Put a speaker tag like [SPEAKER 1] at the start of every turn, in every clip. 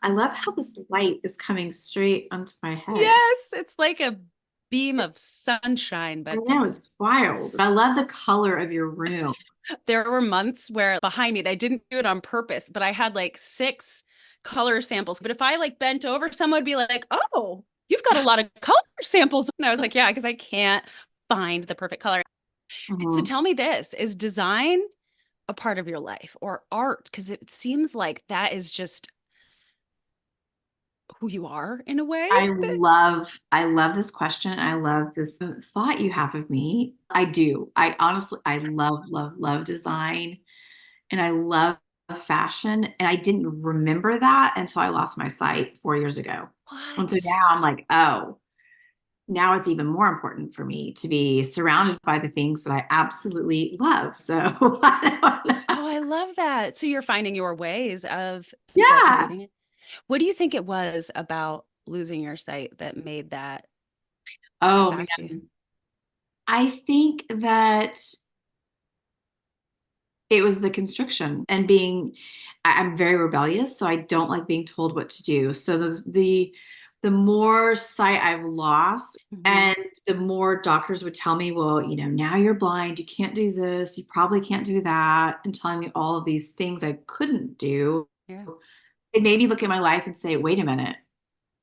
[SPEAKER 1] I love how this light is coming straight onto my head.
[SPEAKER 2] Yes, it's like a beam of sunshine,
[SPEAKER 1] I
[SPEAKER 2] but
[SPEAKER 1] know, it's wild. I love the color of your room.
[SPEAKER 2] there were months where behind me, and I didn't do it on purpose, but I had like six color samples. But if I like bent over, someone would be like, "Oh, you've got a lot of color samples." And I was like, "Yeah, because I can't find the perfect color." So
[SPEAKER 1] Mhm.
[SPEAKER 2] tell me this, is design a part of your life or art? Because it seems like that is just who you are in a way.
[SPEAKER 1] I love this question. I love this thought you have of me. I do. I honestly, I love, love, love design and I love fashion. And I didn't remember that until I lost my sight 4 years ago. And so
[SPEAKER 2] What?
[SPEAKER 1] now I'm like, oh, now it's even more important for me to be surrounded by the things that I absolutely love. So I don't know.
[SPEAKER 2] Oh, I love that. So you're finding your ways of
[SPEAKER 1] Yeah.
[SPEAKER 2] incorporating it. What do you think it was about losing your sight that made that come
[SPEAKER 1] Oh
[SPEAKER 2] back to you?
[SPEAKER 1] man. I think that it was the constriction and I'm very rebellious, so I don't like being told what to do. So the more sight I've lost
[SPEAKER 2] Hmm.
[SPEAKER 1] and the more doctors would tell me, well, now you're blind, you can't do this, you probably can't do that, and telling me all of these things I couldn't do,
[SPEAKER 2] Yeah.
[SPEAKER 1] it made me look at my life and say, wait a minute,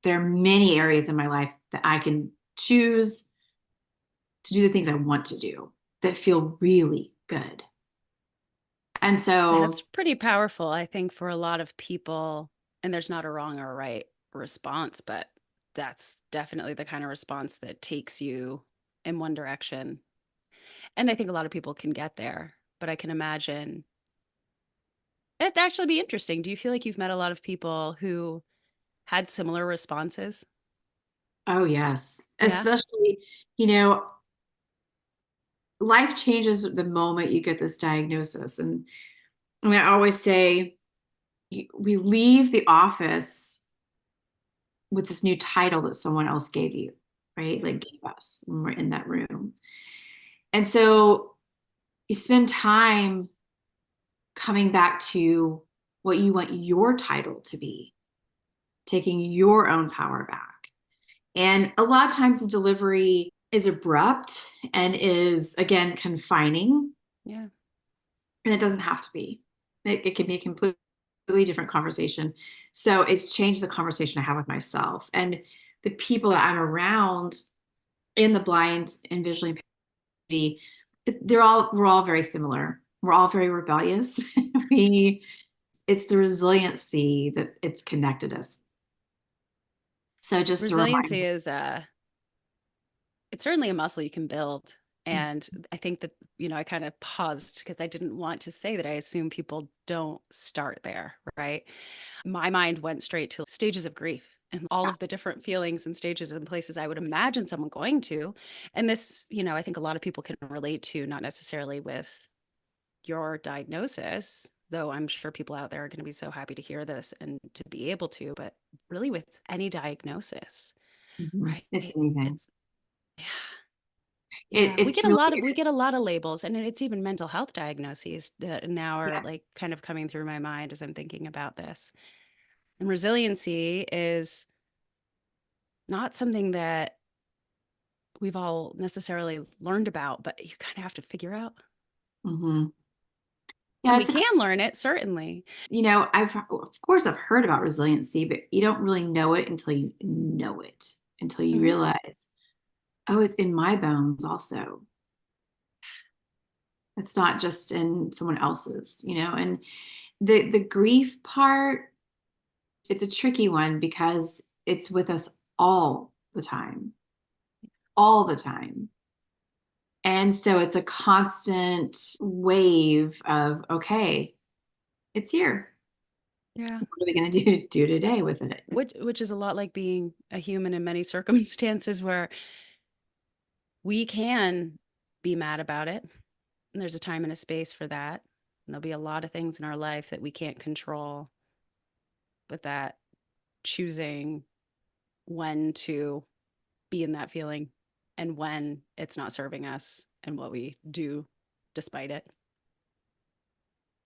[SPEAKER 1] there are many areas in my life that I can choose to do the things I want to do that feel really good. And
[SPEAKER 2] That's
[SPEAKER 1] so,
[SPEAKER 2] pretty powerful, I think, for a lot of people. And there's not a wrong or a right response, but that's definitely the kind of response that takes you in one direction. And I think a lot of people can get there, but I can imagine it'd actually be interesting. Do you feel like you've met a lot of people who had similar responses?
[SPEAKER 1] oh yes,
[SPEAKER 2] Yeah.
[SPEAKER 1] especially, you know, life changes the moment you get this diagnosis. And I always say we leave the office with this new title that someone else gave you, right?
[SPEAKER 2] Yeah.
[SPEAKER 1] Like gave us when we're in that room. And so you spend time coming back to what you want your title to be, taking your own power back. And a lot of times the delivery is abrupt and is, again, confining,
[SPEAKER 2] Yeah.
[SPEAKER 1] and it doesn't have to be. It can be a completely different conversation. So it's changed the conversation I have with myself. And the people that I'm around in the blind and visually impaired community, we're all very similar. We're all very rebellious. we it's the resiliency that it's connected us. So just a
[SPEAKER 2] Resiliency
[SPEAKER 1] reminder.
[SPEAKER 2] is it's certainly a muscle you can build. And I think that, I kind of paused because I didn't want to say that I assume people don't start there, right? My mind went straight to stages of grief and all of the different feelings and stages and places I would imagine someone going to. And this, I think a lot of people can relate to, not necessarily with your diagnosis, though I'm sure people out there are going to be so happy to hear this and to be able to, but really with any diagnosis,
[SPEAKER 1] Mhm.
[SPEAKER 2] right?
[SPEAKER 1] It's anything.
[SPEAKER 2] It's yeah.
[SPEAKER 1] It,
[SPEAKER 2] Yeah, we
[SPEAKER 1] it's
[SPEAKER 2] get a
[SPEAKER 1] really
[SPEAKER 2] lot of labels, and it's even mental health diagnoses that now are
[SPEAKER 1] yeah.
[SPEAKER 2] like kind of coming through my mind as I'm thinking about this. And resiliency is not something that we've all necessarily learned about, but you kind of have to figure out.
[SPEAKER 1] Hmm.
[SPEAKER 2] And
[SPEAKER 1] Yeah,
[SPEAKER 2] we can learn it, certainly.
[SPEAKER 1] I've of course I've heard about resiliency, but you don't really know it until you know it, until you
[SPEAKER 2] Hmm.
[SPEAKER 1] realize, oh, it's in my bones also. It's not just in someone else's. And the grief part, it's a tricky one because it's with us all the time, all the time. And so it's a constant wave of, okay, it's here.
[SPEAKER 2] Yeah.
[SPEAKER 1] What are we going to do today with it?
[SPEAKER 2] Which is a lot like being a human in many circumstances where we can be mad about it. And there's a time and a space for that. And there'll be a lot of things in our life that we can't control, but that choosing when to be in that feeling and when it's not serving us and what we do despite it.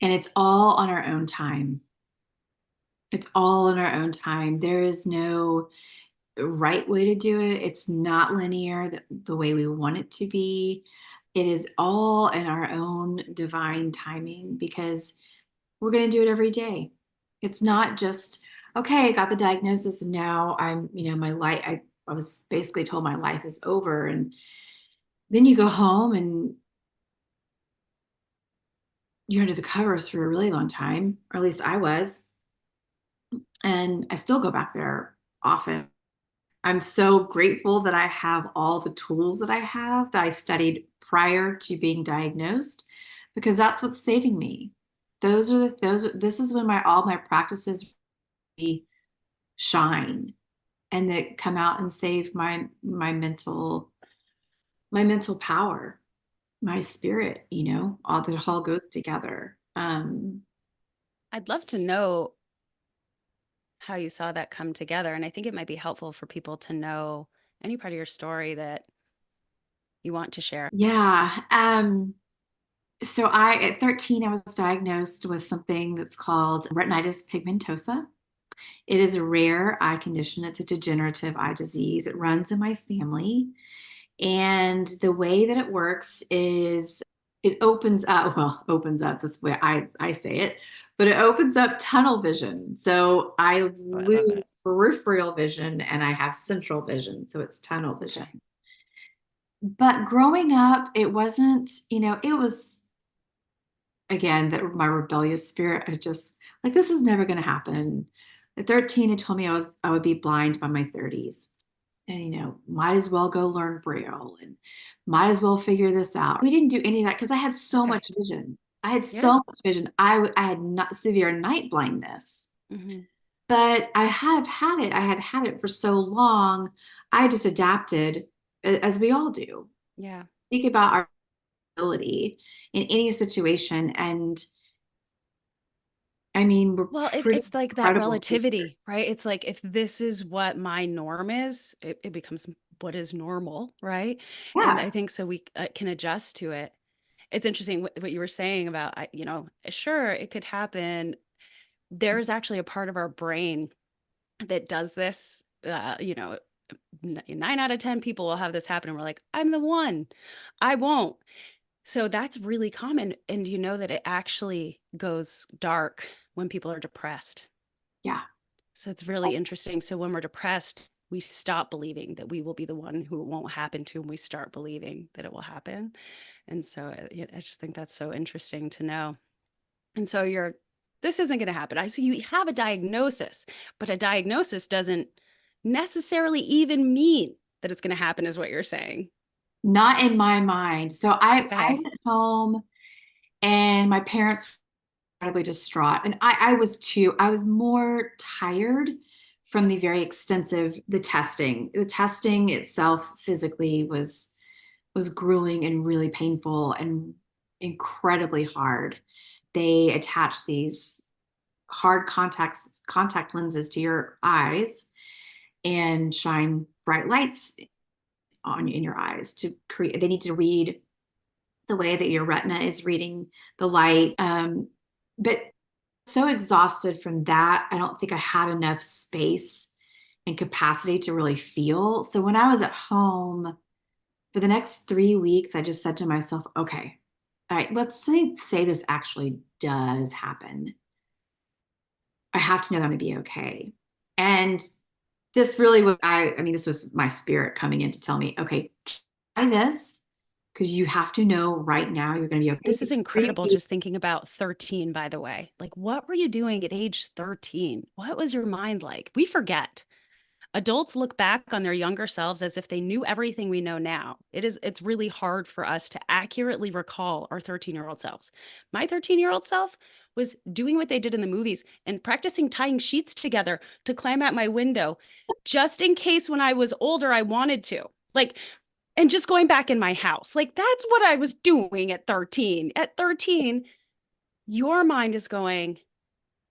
[SPEAKER 1] And it's all on our own time. It's all in our own time. There is no right way to do it. It's not linear the way we want it to be. It is all in our own divine timing because we're going to do it every day. It's not just, okay, I got the diagnosis and now I'm, my life, I was basically told my life is over. And then you go home and you're under the covers for a really long time, or at least I was. And I still go back there often. I'm so grateful that I have all the tools that I have that I studied prior to being diagnosed because that's what's saving me. This is when all my practices really shine and that come out and save my mental power, my spirit, all that all goes together.
[SPEAKER 2] I'd love to know how you saw that come together. And I think it might be helpful for people to know any part of your story that you want to share.
[SPEAKER 1] Yeah. So at 13, I was diagnosed with something that's called retinitis pigmentosa. It is a rare eye condition. It's a degenerative eye disease. It runs in my family. And the way that it works is it opens up, that's the way I say it, but it opens up tunnel vision. So I
[SPEAKER 2] Oh, I love it.
[SPEAKER 1] lose peripheral vision and I have central vision. So it's tunnel vision.
[SPEAKER 2] Okay.
[SPEAKER 1] But growing up, it wasn't, it was again that my rebellious spirit. I just like this is never going to happen. At 13, they told me I would be blind by my 30s. And might as well go learn Braille and might as well figure this out. We didn't do any of that because I had so
[SPEAKER 2] Okay.
[SPEAKER 1] much vision. I had
[SPEAKER 2] Yeah.
[SPEAKER 1] so much vision. I had not severe night blindness,
[SPEAKER 2] Hmm.
[SPEAKER 1] but I have had it. I had had it for so long. I just adapted, as we all do.
[SPEAKER 2] Yeah.
[SPEAKER 1] Think about our ability in any situation, and I mean, we're
[SPEAKER 2] Well,
[SPEAKER 1] pretty
[SPEAKER 2] it's like that
[SPEAKER 1] incredible creatures.
[SPEAKER 2] relativity, right? It's like if this is what my norm is, it becomes what is normal, right? And
[SPEAKER 1] Yeah,
[SPEAKER 2] I think so we can adjust to it. It's interesting what you were saying about, sure, it could happen. There's actually a part of our brain that does this. 9 out of 10 people will have this happen, and we're like, I'm the one, I won't. So that's really common. And you know that it actually goes dark when people are depressed.
[SPEAKER 1] yeah.
[SPEAKER 2] So it's really interesting. So when we're depressed, we stop believing that we will be the one who it won't happen to, and we start believing that it will happen. And so I just think that's so interesting to know. And so this isn't going to happen. So you have a diagnosis, but a diagnosis doesn't necessarily even mean that it's going to happen, is what you're saying.
[SPEAKER 1] Not in my mind. So I
[SPEAKER 2] Okay.
[SPEAKER 1] went home and my parents were incredibly distraught. And I was too. I was more tired from the testing. The testing itself physically was grueling and really painful and incredibly hard. They attach these hard contact lenses to your eyes and shine bright lights on in your eyes to create. They need to read the way that your retina is reading the light. But so exhausted from that, I don't think I had enough space and capacity to really feel. So when I was at home for the next 3 weeks, I just said to myself, okay, all right, let's say this actually does happen. I have to know that I'm gonna be okay. And this really was I mean, this was my spirit coming in to tell me, okay, try this because you have to know right now you're gonna be okay.
[SPEAKER 2] This is incredible, just thinking about 13, by the way. Like, what were you doing at age 13? What was your mind like? We forget. Adults look back on their younger selves as if they knew everything we know now. It's really hard for us to accurately recall our 13-year-old selves. My 13-year-old self was doing what they did in the movies and practicing tying sheets together to climb out my window just in case when I was older I wanted to. Like, and just going back in my house. Like, that's what I was doing at 13. At 13, your mind is going,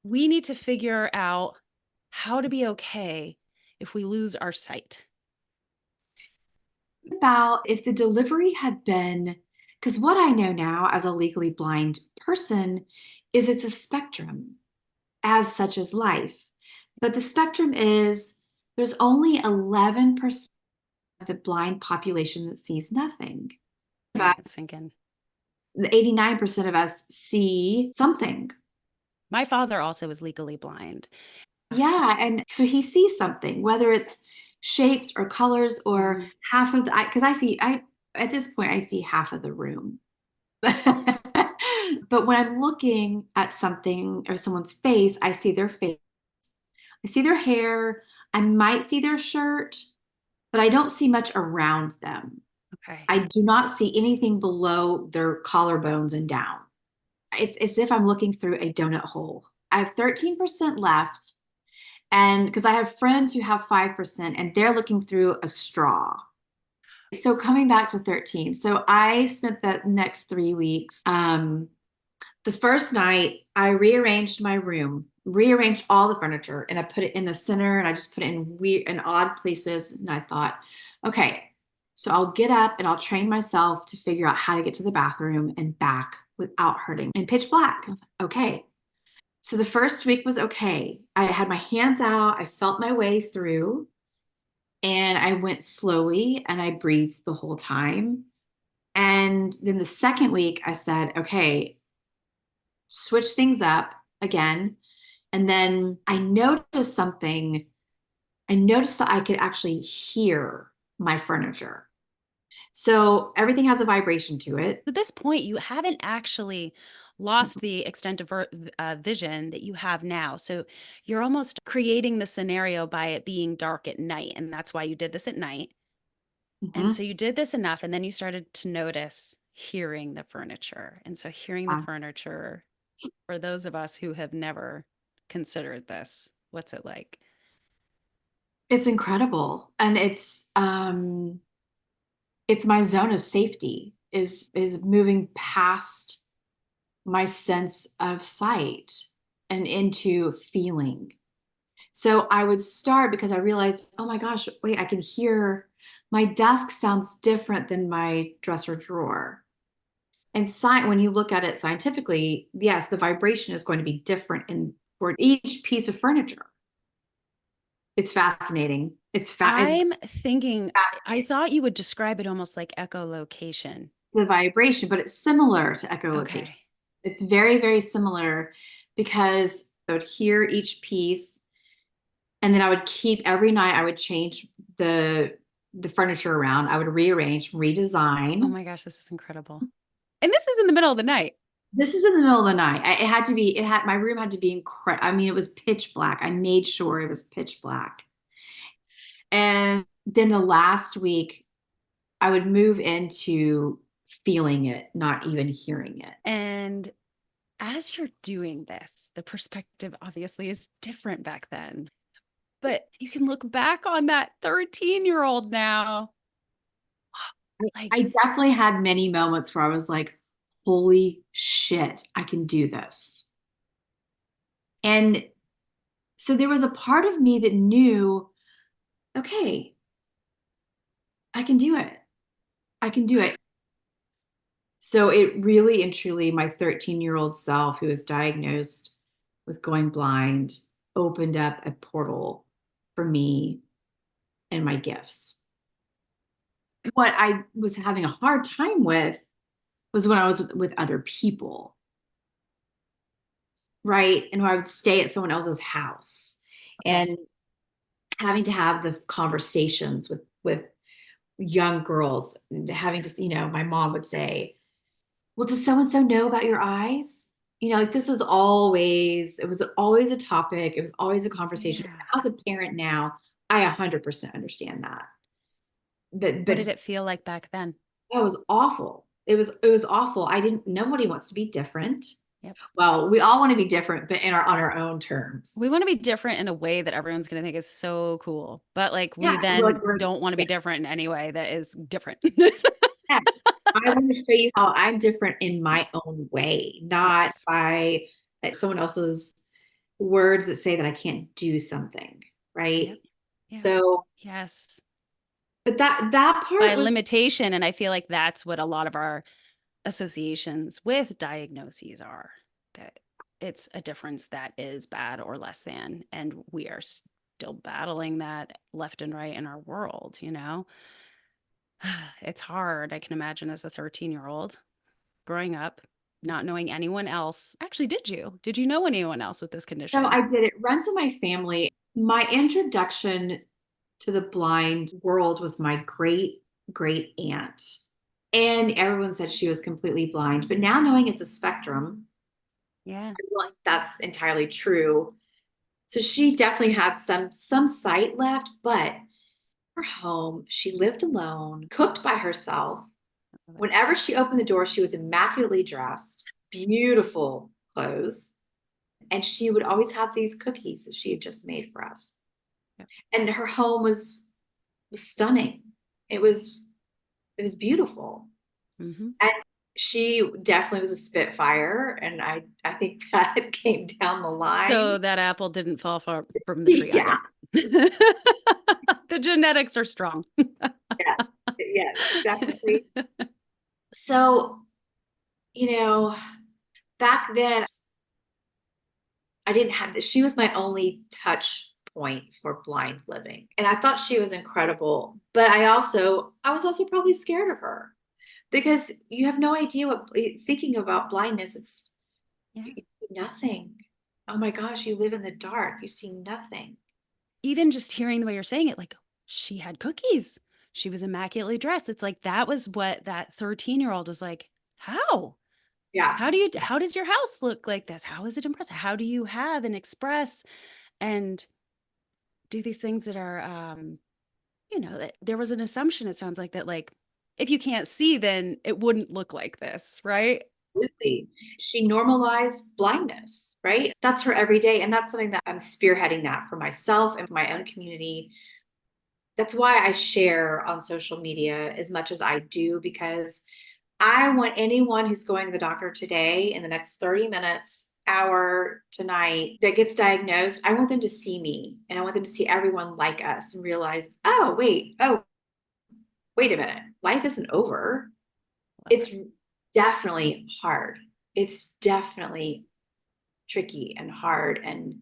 [SPEAKER 2] we need to figure out how to be okay if we lose our sight.
[SPEAKER 1] About if the delivery had been, because what I know now as a legally blind person is it's a spectrum, as such as life. But the spectrum is there's only 11% of the blind population that sees nothing.
[SPEAKER 2] Let that
[SPEAKER 1] But
[SPEAKER 2] sink in.
[SPEAKER 1] the 89% of us see something.
[SPEAKER 2] My father also is legally blind.
[SPEAKER 1] Yeah, and so he sees something, whether it's shapes or colors or
[SPEAKER 2] Mhm.
[SPEAKER 1] half of the, because I at this point I see half of the room. But when I'm looking at something or someone's face, I see their face, I see their hair, I might see their shirt, but I don't see much around them.
[SPEAKER 2] Okay.
[SPEAKER 1] I do not see anything below their collarbones and down. It's as if I'm looking through a donut hole. I have 13% left. And because I have friends who have 5% and they're looking through a straw. So coming back to 13. So I spent the next 3 weeks. The first night, I rearranged my room, rearranged all the furniture, and I put it in the center and I just put it in weird and odd places. And I thought, okay, so I'll get up and I'll train myself to figure out how to get to the bathroom and back without hurting in pitch black. I was like, okay. So the first week was okay. I had my hands out, I felt my way through, and I went slowly and I breathed the whole time. And then the second week, I said, okay, switch things up again. And then I noticed something. I noticed that I could actually hear my furniture. So everything has a vibration to it.
[SPEAKER 2] At this point, you haven't actually lost the extent of vision that you have now. So you're almost creating the scenario by it being dark at night. And that's why you did this at night. And
[SPEAKER 1] Mhm.
[SPEAKER 2] so you did this enough, and then you started to notice hearing the furniture. And so hearing the furniture, for those of us who have never considered this, what's it like?
[SPEAKER 1] It's incredible. And it's my zone of safety is moving past my sense of sight and into feeling. So I would start because I realized, oh my gosh, wait, I can hear my desk sounds different than my dresser drawer. And when you look at it scientifically, yes, the vibration is going to be different in for each piece of furniture. It's fascinating. It's
[SPEAKER 2] I'm thinking, I
[SPEAKER 1] fascinating.
[SPEAKER 2] thought you would describe it almost like echolocation.
[SPEAKER 1] The vibration, but it's similar to echolocation.
[SPEAKER 2] Okay.
[SPEAKER 1] It's very, very similar because I would hear each piece and then I would keep every night I would change the furniture around. I would rearrange,
[SPEAKER 2] Oh
[SPEAKER 1] redesign.
[SPEAKER 2] my gosh, this is incredible. And this is in the middle of the night.
[SPEAKER 1] This is in the middle of the night. It had to be, it had my room had to be incredible. I mean, it was pitch black. I made sure it was pitch black. And then the last week I would move into feeling it, not even hearing it.
[SPEAKER 2] And as you're doing this, the perspective obviously is different back then. But you can look back on that 13-year-old now.
[SPEAKER 1] I
[SPEAKER 2] Like,
[SPEAKER 1] definitely had many moments where I was like, holy shit, I can do this. And so there was a part of me that knew, okay, I can do it. I can do it. So it really and truly, my 13-year-old self who was diagnosed with going blind opened up a portal for me and my gifts. What I was having a hard time with was when I was with other people, right? And when I would stay at someone else's house
[SPEAKER 2] okay.
[SPEAKER 1] and having to have the conversations with young girls, having to, my mom would say, well, does so and so know about your eyes? Like this it was always a topic. It was always a conversation.
[SPEAKER 2] Yeah.
[SPEAKER 1] As a parent now, I 100% understand that.
[SPEAKER 2] What
[SPEAKER 1] But
[SPEAKER 2] did it feel like back then?
[SPEAKER 1] that was awful. It was awful. I didn't Nobody wants to be different.
[SPEAKER 2] Yep.
[SPEAKER 1] Well, we all want to be different, but on our own terms.
[SPEAKER 2] We want to be different in a way that everyone's going to think is so cool. But like, we
[SPEAKER 1] Yeah, we're
[SPEAKER 2] then
[SPEAKER 1] like we're
[SPEAKER 2] don't want to
[SPEAKER 1] yeah,
[SPEAKER 2] be different in any way that is different.
[SPEAKER 1] yes. I want to show you how I'm different in my own way, not
[SPEAKER 2] Yes.
[SPEAKER 1] by someone else's words that say that I can't do something,
[SPEAKER 2] Yep.
[SPEAKER 1] right?
[SPEAKER 2] Yep.
[SPEAKER 1] So,
[SPEAKER 2] Yes.
[SPEAKER 1] but that
[SPEAKER 2] By
[SPEAKER 1] part was
[SPEAKER 2] limitation. And I feel like that's what a lot of our associations with diagnoses are. That. it's a difference that is bad or less than. And we are still battling that left and right in our world, you know? It's hard. I can imagine as a 13-year-old growing up, not knowing anyone else. Actually, did you? Did you know anyone else with this
[SPEAKER 1] So
[SPEAKER 2] condition?
[SPEAKER 1] I did, it runs in my family. My introduction to the blind world was my great aunt. And everyone said she was completely blind. But now knowing it's a spectrum,
[SPEAKER 2] Yeah.
[SPEAKER 1] I feel like that's entirely true. So she definitely had some sight left, but her home, she lived alone, cooked by herself.
[SPEAKER 2] Love it.
[SPEAKER 1] Whenever she opened the door, she was immaculately dressed, beautiful clothes, and she would always have these cookies that she had just made for us.
[SPEAKER 2] Yep.
[SPEAKER 1] And her home was stunning. It was it was beautiful.
[SPEAKER 2] Mm-hmm.
[SPEAKER 1] And she definitely was a spitfire, and I think that came down the line.
[SPEAKER 2] So that apple didn't fall far from the tree
[SPEAKER 1] Yeah,
[SPEAKER 2] either. The genetics are strong.
[SPEAKER 1] yes, yes, definitely. So, you know, back then I didn't have this. She was my only touch point for blind living. And I thought she was incredible, but I was also probably scared of her because you have no idea what thinking about blindness, it's
[SPEAKER 2] Yeah.
[SPEAKER 1] you see nothing. Oh my gosh, you live in the dark. You see nothing.
[SPEAKER 2] Even just hearing the way you're saying it, like she had cookies. She was immaculately dressed. It's like that was what that 13-year-old was like. How?
[SPEAKER 1] Yeah.
[SPEAKER 2] How does your house look like this? How is it impressive? How do you have and express and do these things that are that there was an assumption, it sounds like, that like if you can't see, then it wouldn't look like this, right?
[SPEAKER 1] Absolutely. She normalized blindness, right? That's her every day. And that's something that I'm spearheading that for myself and for my own community. That's why I share on social media as much as I do, because I want anyone who's going to the doctor today in the next 30 minutes, hour, tonight that gets diagnosed, I want them to see me and I want them to see everyone like us and realize, oh, wait a minute. Life isn't over.
[SPEAKER 2] Love it.
[SPEAKER 1] It's definitely hard. It's definitely tricky and hard and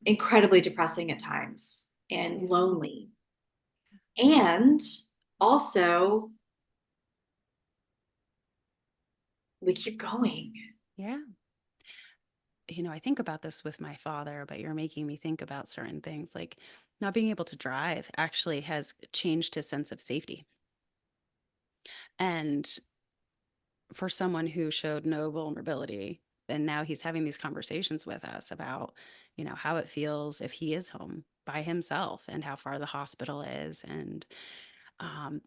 [SPEAKER 1] incredibly depressing at times and
[SPEAKER 2] Yeah.
[SPEAKER 1] lonely. And also, we keep going.
[SPEAKER 2] Yeah. I think about this with my father, but you're making me think about certain things like not being able to drive actually has changed his sense of safety. And for someone who showed no vulnerability, and now he's having these conversations with us about, how it feels if he is home by himself and how far the hospital is and um,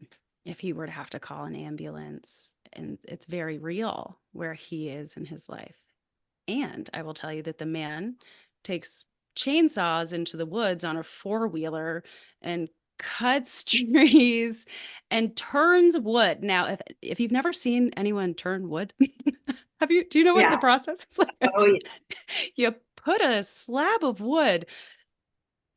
[SPEAKER 2] if he were to have to call an ambulance. And it's very real where he is in his life. And I will tell you that the man takes chainsaws into the woods on a four-wheeler and cuts trees and turns wood. Now, if you've never seen anyone turn wood, do you know what the
[SPEAKER 1] Yeah.
[SPEAKER 2] process is like?
[SPEAKER 1] Oh, yeah.
[SPEAKER 2] You put a slab of wood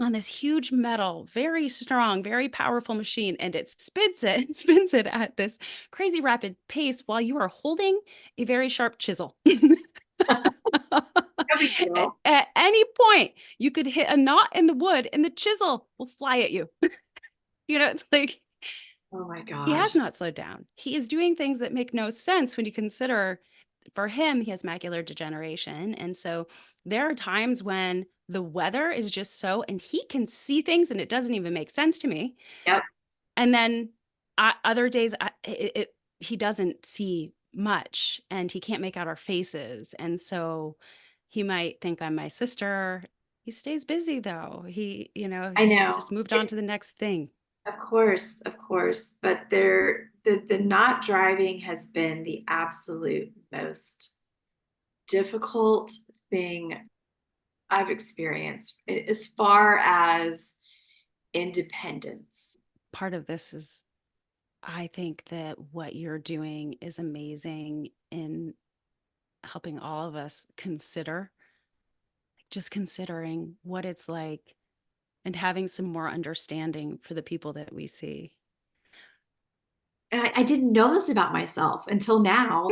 [SPEAKER 2] on this huge metal, very strong, very powerful machine, and it spins it at this crazy rapid pace while you are holding a very sharp chisel.
[SPEAKER 1] No big deal.
[SPEAKER 2] At any point, you could hit a knot in the wood and the chisel will fly at you. It's like
[SPEAKER 1] Oh my
[SPEAKER 2] he has
[SPEAKER 1] gosh.
[SPEAKER 2] not slowed down. He is doing things that make no sense when you consider for him, he has macular degeneration. And so there are times when the weather is just so, and he can see things and it doesn't even make sense to me.
[SPEAKER 1] Yep.
[SPEAKER 2] And then other days, he doesn't see much and he can't make out our faces. And so he might think I'm my sister. He stays busy though.
[SPEAKER 1] I
[SPEAKER 2] He
[SPEAKER 1] know.
[SPEAKER 2] just moved on
[SPEAKER 1] It's
[SPEAKER 2] to the next thing.
[SPEAKER 1] of course, of course. But the not driving has been the absolute most difficult thing I've experienced as far as independence.
[SPEAKER 2] Part of this is, I think that what you're doing is amazing in helping all of us consider, just considering what it's like and having some more understanding for the people that we see.
[SPEAKER 1] And I didn't know this about myself until now.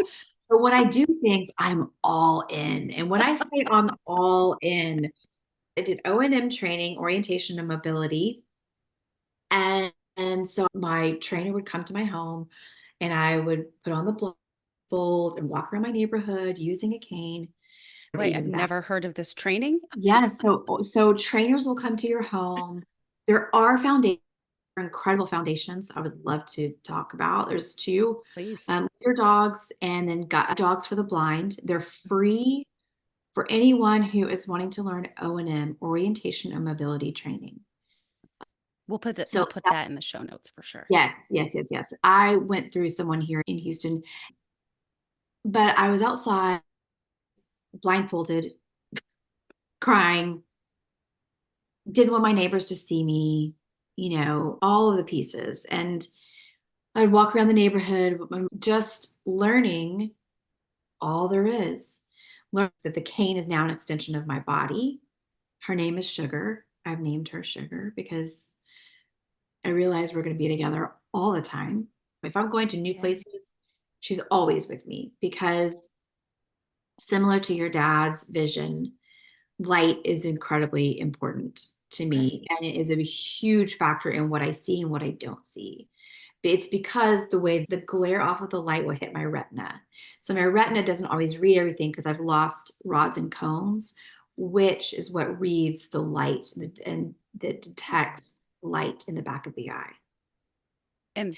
[SPEAKER 1] But when I do things, I'm all in. And when I say I'm all in, I did O&M training, orientation and mobility. And so my trainer would come to my home and I would put on the blindfold and walk around my neighborhood using a cane or
[SPEAKER 2] Wait, I've
[SPEAKER 1] even back.
[SPEAKER 2] never heard of this training.
[SPEAKER 1] Yes. So trainers will come to your home. There are foundations, incredible foundations I would love to talk about. There's two,
[SPEAKER 2] Please.
[SPEAKER 1] your dogs and then got dogs for the blind. They're free for anyone who is wanting to learn O&M, orientation and mobility training.
[SPEAKER 2] We'll
[SPEAKER 1] So
[SPEAKER 2] put that in the show notes for sure.
[SPEAKER 1] yes, yes, yes, yes. I went through someone here in Houston, but I was outside blindfolded, crying, didn't want my neighbors to see me, all of the pieces. And I'd walk around the neighborhood, just learning all there is. Learn that the cane is now an extension of my body. Her name is Sugar. I've named her Sugar because I realize we're going to be together all the time. If I'm going to new
[SPEAKER 2] Yeah.
[SPEAKER 1] places, she's always with me because similar to your dad's vision, light is incredibly important to
[SPEAKER 2] Okay.
[SPEAKER 1] me. And it is a huge factor in what I see and what I don't see. It's because the way the glare off of the light will hit my retina. So my retina doesn't always read everything because I've lost rods and cones, which is what reads the light and that detects light in the back of the eye.
[SPEAKER 2] And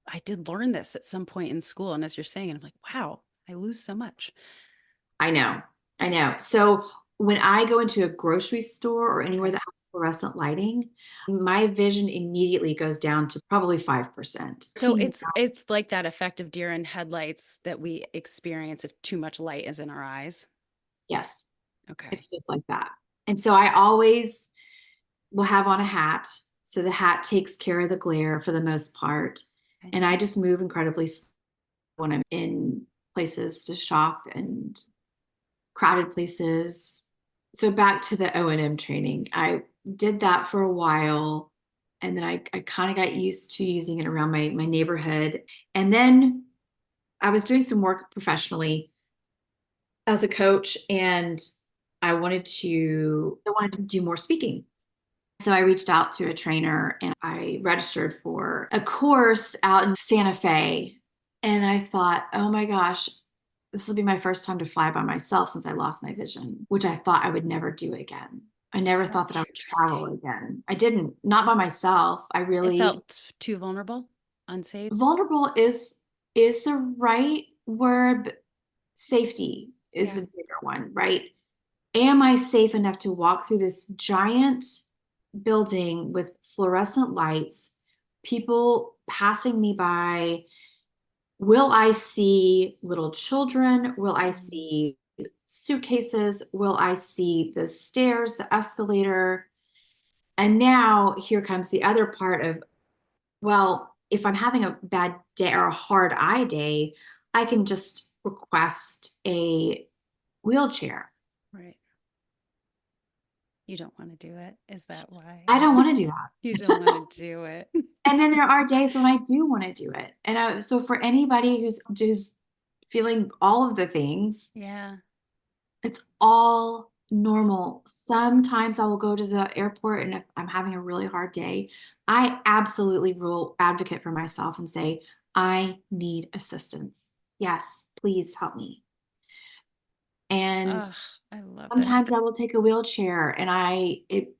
[SPEAKER 2] I did learn this at some point in school. And as you're saying, I'm like, wow, I lose so much.
[SPEAKER 1] I know. I know. So when I go into a grocery store or anywhere
[SPEAKER 2] Okay.
[SPEAKER 1] that has fluorescent lighting, my vision immediately goes down to probably 5%.
[SPEAKER 2] So it's like that effect of deer in headlights that we experience if too much light is in our eyes.
[SPEAKER 1] Yes,
[SPEAKER 2] Okay.
[SPEAKER 1] it's just like that. And so I always will have on a hat. So the hat takes care of the glare for the most part.
[SPEAKER 2] Okay.
[SPEAKER 1] And I just move incredibly slow when I'm in places to shop and crowded places. So back to the O&M training. I did that for a while and then I kind of got used to using it around my neighborhood. And then I was doing some work professionally as a coach and I wanted to do more speaking. So I reached out to a trainer and I registered for a course out in Santa Fe. And I thought, oh my gosh, this will be my first time to fly by myself since I lost my vision, which I thought I would never do again. I never thought that I would travel
[SPEAKER 2] Interesting.
[SPEAKER 1] again. I didn't, not by myself. I
[SPEAKER 2] It
[SPEAKER 1] really,
[SPEAKER 2] felt too vulnerable, unsafe.
[SPEAKER 1] vulnerable is the right word. But safety is
[SPEAKER 2] Yeah.
[SPEAKER 1] a bigger one, right? Am I safe enough to walk through this giant building with fluorescent lights, people passing me by? Will I see little children? Will I
[SPEAKER 2] Mhm.
[SPEAKER 1] see suitcases? Will I see the stairs, the escalator? And now here comes the other part of, well, if I'm having a bad day or a hard eye day, I can just request a wheelchair.
[SPEAKER 2] Right. You don't want to do it. Is that why?
[SPEAKER 1] I don't want to do that.
[SPEAKER 2] You don't want to do it.
[SPEAKER 1] And then there are days when I do want to do it. And so for anybody who's feeling all of the things,
[SPEAKER 2] Yeah.
[SPEAKER 1] it's all normal. Sometimes I will go to the airport and if I'm having a really hard day, I absolutely will advocate for myself and say, I need assistance. Yes, please help me. And
[SPEAKER 2] Oh, I love this.
[SPEAKER 1] sometimes I will take a wheelchair and it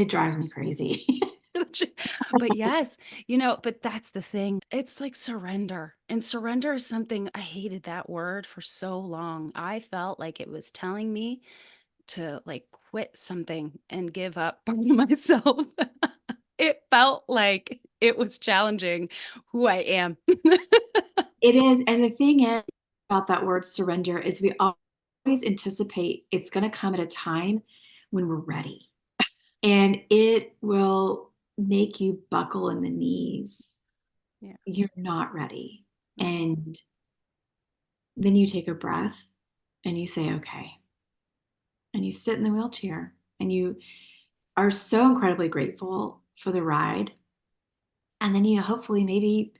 [SPEAKER 1] drives me crazy.
[SPEAKER 2] But yes, but that's the thing. It's like surrender. And surrender is something I hated that word for so long. I felt like it was telling me to like quit something and give up part of myself. It felt like it was challenging who I am.
[SPEAKER 1] It is. And the thing is about that word surrender is we always anticipate it's going to come at a time when we're ready. And it will make you buckle in the knees.
[SPEAKER 2] Yeah.
[SPEAKER 1] You're not ready.
[SPEAKER 2] Mhm.
[SPEAKER 1] And then you take a breath and you say, okay. And you sit in the wheelchair and you are so incredibly grateful for the ride. And then you hopefully maybe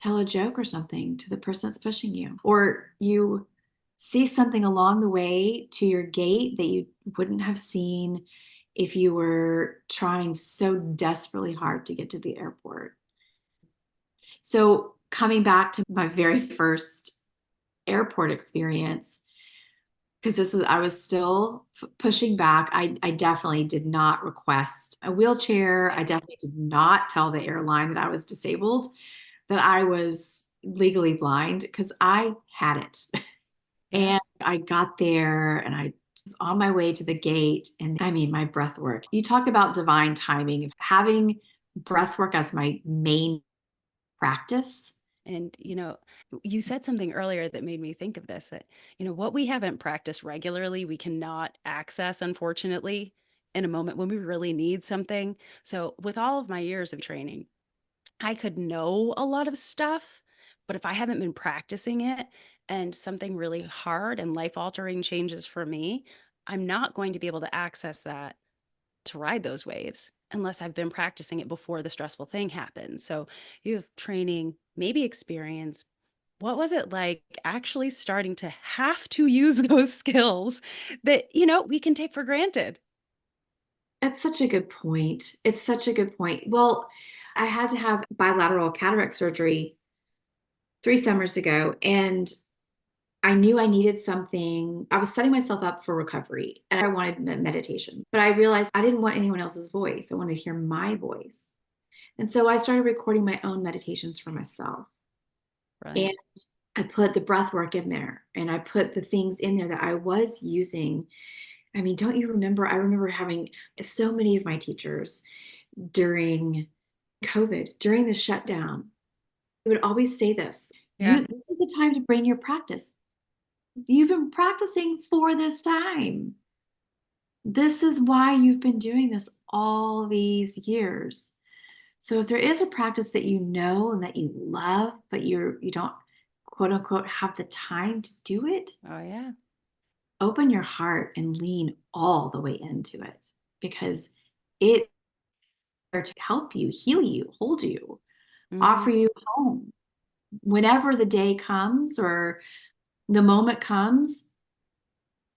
[SPEAKER 1] tell a joke or something to the person that's pushing you, or you see something along the way to your gate that you wouldn't have seen if you were trying so desperately hard to get to the airport. So, coming back to my very first airport experience, because I was still pushing back. I definitely did not request a wheelchair. I definitely did not tell the airline that I was disabled, that I was legally blind, because I had it.
[SPEAKER 2] Yeah.
[SPEAKER 1] And I got there and I was on my way to the gate. And I mean, my breath work. You talk about divine timing, having breath work as my main practice.
[SPEAKER 2] And, you said something earlier that made me think of this, that, what we haven't practiced regularly, we cannot access, unfortunately, in a moment when we really need something. So, with all of my years of training, I could know a lot of stuff, but if I haven't been practicing it and something really hard and life altering changes for me, I'm not going to be able to access that to ride those waves unless I've been practicing it before the stressful thing happens. So you have training, maybe experience. What was it like actually starting to have to use those skills that, we can take for granted?
[SPEAKER 1] It's such a good point. It's such a good point. Well, I had to have bilateral cataract surgery 3 summers ago, and I knew I needed something. I was setting myself up for recovery and I wanted meditation, but I realized I didn't want anyone else's voice. I wanted to hear my voice. And so I started recording my own meditations for myself. And
[SPEAKER 2] Brilliant.
[SPEAKER 1] I put the breath work in there and I put the things in there that I was using. I mean, don't you remember? I remember having so many of my teachers during COVID, during the shutdown, they would always say this:
[SPEAKER 2] Yeah.
[SPEAKER 1] this is the time to bring your practice. You've been practicing for this time. This is why you've been doing this all these years. So if there is a practice that you know and that you love, but you don't quote unquote have the time to do it,
[SPEAKER 2] Oh, yeah.
[SPEAKER 1] open your heart and lean all the way into it, because it's there to help you, heal you, hold you,
[SPEAKER 2] Hmm.
[SPEAKER 1] offer you home. Whenever the day comes or the moment comes,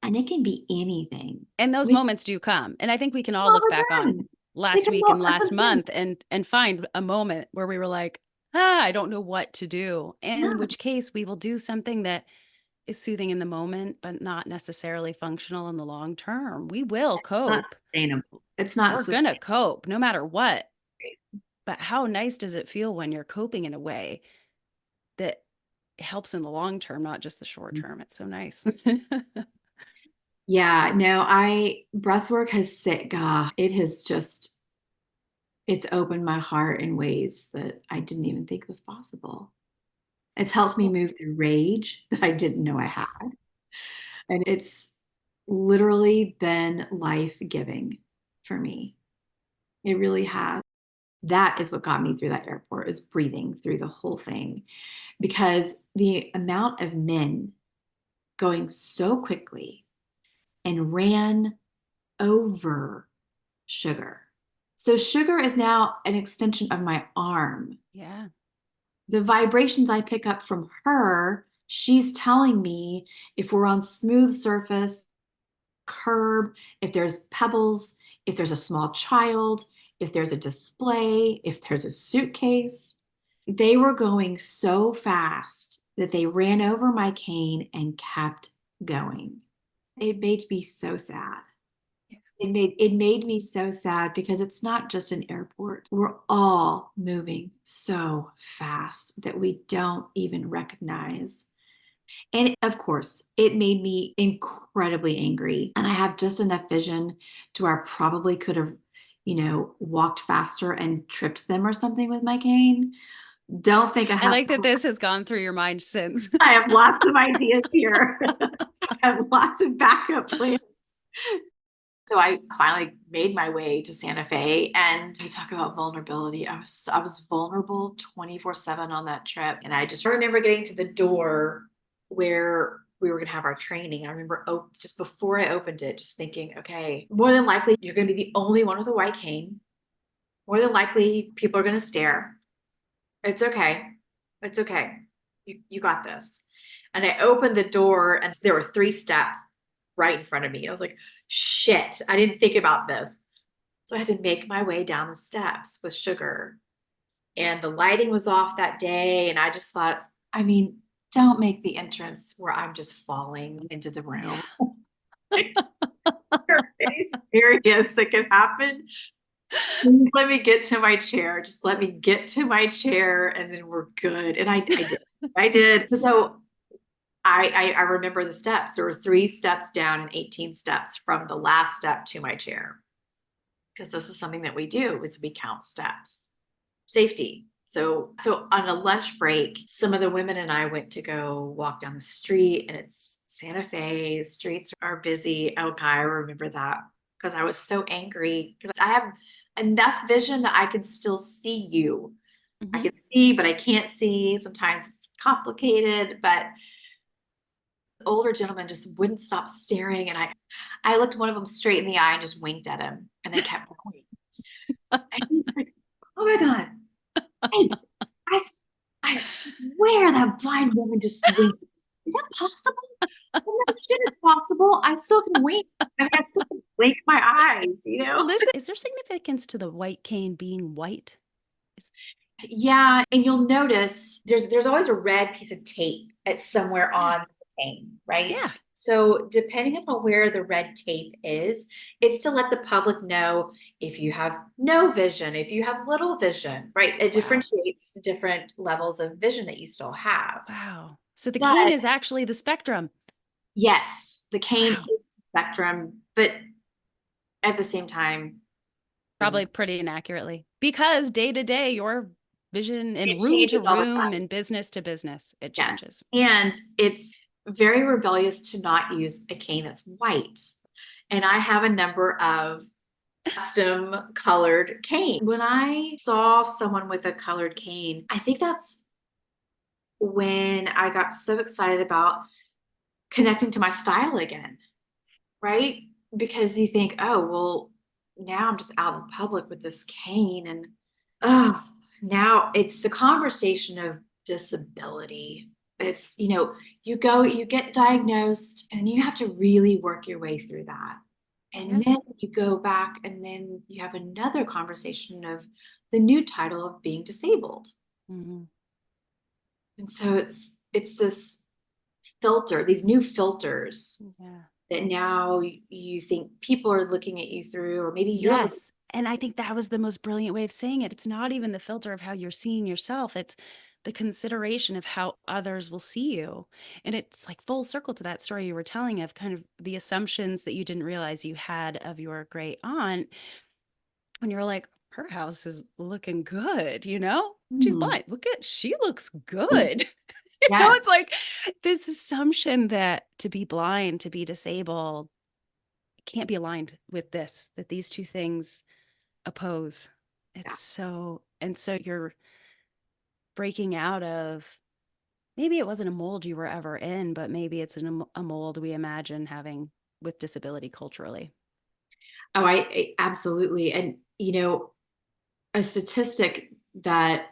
[SPEAKER 1] and it can be anything.
[SPEAKER 2] And those
[SPEAKER 1] We
[SPEAKER 2] moments do come. And I think we can all
[SPEAKER 1] all
[SPEAKER 2] look
[SPEAKER 1] the
[SPEAKER 2] back on
[SPEAKER 1] time. They
[SPEAKER 2] last
[SPEAKER 1] come
[SPEAKER 2] week
[SPEAKER 1] all,
[SPEAKER 2] and
[SPEAKER 1] that's what
[SPEAKER 2] last
[SPEAKER 1] I'm saying.
[SPEAKER 2] month and find a moment where we were like, I don't know what to do. In
[SPEAKER 1] Yeah,
[SPEAKER 2] which case we will do something that is soothing in the moment, but not necessarily functional in the long term. We will
[SPEAKER 1] not
[SPEAKER 2] cope.
[SPEAKER 1] sustainable. It's not
[SPEAKER 2] We're going to
[SPEAKER 1] sustainable.
[SPEAKER 2] cope no matter what. But how nice does it feel when you're coping in a way that helps in the long term, not just the short term? It's so nice.
[SPEAKER 1] Yeah, no, I breath work has sit, God, it has just, it's opened my heart in ways that I didn't even think was possible. It's helped me
[SPEAKER 2] Well,
[SPEAKER 1] move through rage that I didn't know I had. And it's literally been life-giving for me. It really has. That is what got me through that airport, is breathing through the whole thing. Because the amount of men going so quickly and ran over sugar. So sugar is now an extension of my arm.
[SPEAKER 2] yeah.
[SPEAKER 1] The vibrations I pick up from her, she's telling me if we're on smooth surface, curb, if there's pebbles, if there's a small child, if there's a display, if there's a suitcase. They were going so fast that they ran over my cane and kept going. It made me so sad. It made me so sad, because it's not just an airport. We're all moving so fast that we don't even recognize. And of course, it made me incredibly angry. And I have just enough vision to where I probably could have, walked faster and tripped them or something with my cane. Don't think I
[SPEAKER 2] I
[SPEAKER 1] have
[SPEAKER 2] like that this has gone through your mind since.
[SPEAKER 1] I have lots of ideas here. I have lots of backup plans. So I finally made my way to Santa Fe, and you talk about vulnerability. I was vulnerable 24/7 on that trip. And I remember getting to the door where we were going to have our training. I remember just before I opened it, just thinking, okay, more than likely you're going to be the only one with a white cane. More than likely people are going to stare. It's okay. It's okay. You got this. And I opened the door and there were 3 steps right in front of me. I was like, shit, I didn't think about this. So I had to make my way down the steps with sugar. And the lighting was off that day. And I just thought, I mean, don't make the entrance where I'm just falling into the
[SPEAKER 2] Yeah.
[SPEAKER 1] room. Any serious that could happen. Please let me get to my chair. Just let me get to my chair and then we're good. And I did. I did. So I remember the steps. There were 3 steps down and 18 steps from the last step to my chair. Because this is something that we do is we count steps. Safety. So on a lunch break, some of the women and I went to go walk down the street and it's Santa Fe. The streets are busy. Okay, I remember that because I was so angry because I have enough vision that I can still see you. I
[SPEAKER 2] Hmm.
[SPEAKER 1] can see, but I can't see. Sometimes it's complicated, but the older gentleman just wouldn't stop staring. And I looked one of them straight in the eye and just winked at him and then kept going. And he's like, oh my God. Hey, I, I swear that blind woman just winked. Is that possible? Well, no shit, it's possible. I still can wink. I mean, I still can blink my eyes, you
[SPEAKER 2] Well,
[SPEAKER 1] know?
[SPEAKER 2] listen, is there significance to the white cane being white? Is,
[SPEAKER 1] Yeah, and you'll notice there's always a red piece of tape at somewhere
[SPEAKER 2] yeah.
[SPEAKER 1] on the cane, right?
[SPEAKER 2] Yeah.
[SPEAKER 1] So depending upon where the red tape is, it's to let the public know if you have no vision, if you have little vision, right? It
[SPEAKER 2] Wow.
[SPEAKER 1] differentiates the different levels of vision that you still have.
[SPEAKER 2] Wow. So the
[SPEAKER 1] But
[SPEAKER 2] cane is actually the spectrum.
[SPEAKER 1] yes, the cane is
[SPEAKER 2] Wow.
[SPEAKER 1] the spectrum, but at the same time,
[SPEAKER 2] Probably pretty inaccurately because day to day, your vision and
[SPEAKER 1] it
[SPEAKER 2] room to
[SPEAKER 1] changes all the
[SPEAKER 2] room
[SPEAKER 1] time.
[SPEAKER 2] and business to business, it
[SPEAKER 1] Yes.
[SPEAKER 2] changes.
[SPEAKER 1] And it's very rebellious to not use a cane that's white. And I have a number of custom colored cane. When I saw someone with a colored cane, I think that's when I got so excited about connecting to my style again, right? Because you think, oh, well, now I'm just out in public with this cane and oh, now it's the conversation of disability. It's, you get diagnosed and you have to really work your way through that. And
[SPEAKER 2] Yep.
[SPEAKER 1] then you go back and then you have another conversation of the new title of being disabled.
[SPEAKER 2] Hmm.
[SPEAKER 1] And so it's this filter, these new filters
[SPEAKER 2] Yeah.
[SPEAKER 1] that now you think people are looking at you through, or maybe you're looking.
[SPEAKER 2] Yes. And I think that was the most brilliant way of saying it. It's not even the filter of how you're seeing yourself, it's the consideration of how others will see you. And it's like full circle to that story you were telling of kind of the assumptions that you didn't realize you had of your great aunt when you're like, her house is looking good, you know? She's
[SPEAKER 1] Hmm.
[SPEAKER 2] blind. She looks good. It's
[SPEAKER 1] Yes.
[SPEAKER 2] like this assumption that to be blind, to be disabled, can't be aligned with this, that these two things oppose. It's
[SPEAKER 1] Yeah.
[SPEAKER 2] so, and so you're breaking out of maybe it wasn't a mold you were ever in, but maybe it's a mold we imagine having with disability culturally.
[SPEAKER 1] Oh, I absolutely. And, a statistic that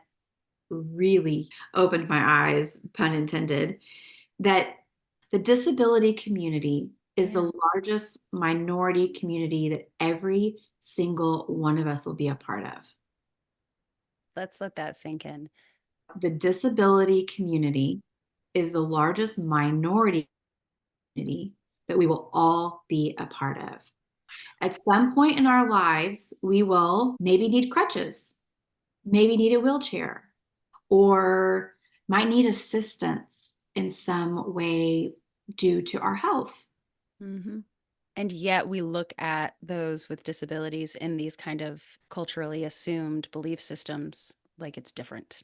[SPEAKER 1] really opened my eyes, pun intended, that the disability community is
[SPEAKER 2] Yeah.
[SPEAKER 1] the largest minority community that every single one of us will be a part of.
[SPEAKER 2] Let's let that sink in.
[SPEAKER 1] The disability community is the largest minority community that we will all be a part of. At some point in our lives, we will maybe need crutches, maybe need a wheelchair, or might need assistance in some way due to our health.
[SPEAKER 2] Hmm. And yet we look at those with disabilities in these kind of culturally assumed belief systems like it's different.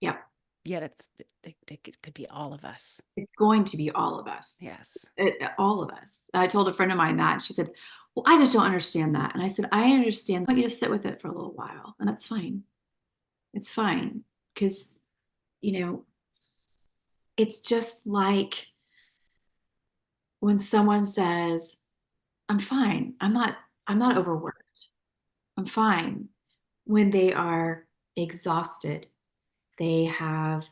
[SPEAKER 1] Yep.
[SPEAKER 2] Yet it could be all of us.
[SPEAKER 1] It's going to be all of us.
[SPEAKER 2] Yes.
[SPEAKER 1] All of us. I told a friend of mine that, and she said, well, I just don't understand that. And I said, I understand. I want you to sit with it for a little while, and that's fine. It's fine. Because, you know, it's just like when someone says, I'm fine. I'm not overworked. I'm fine when they are exhausted They have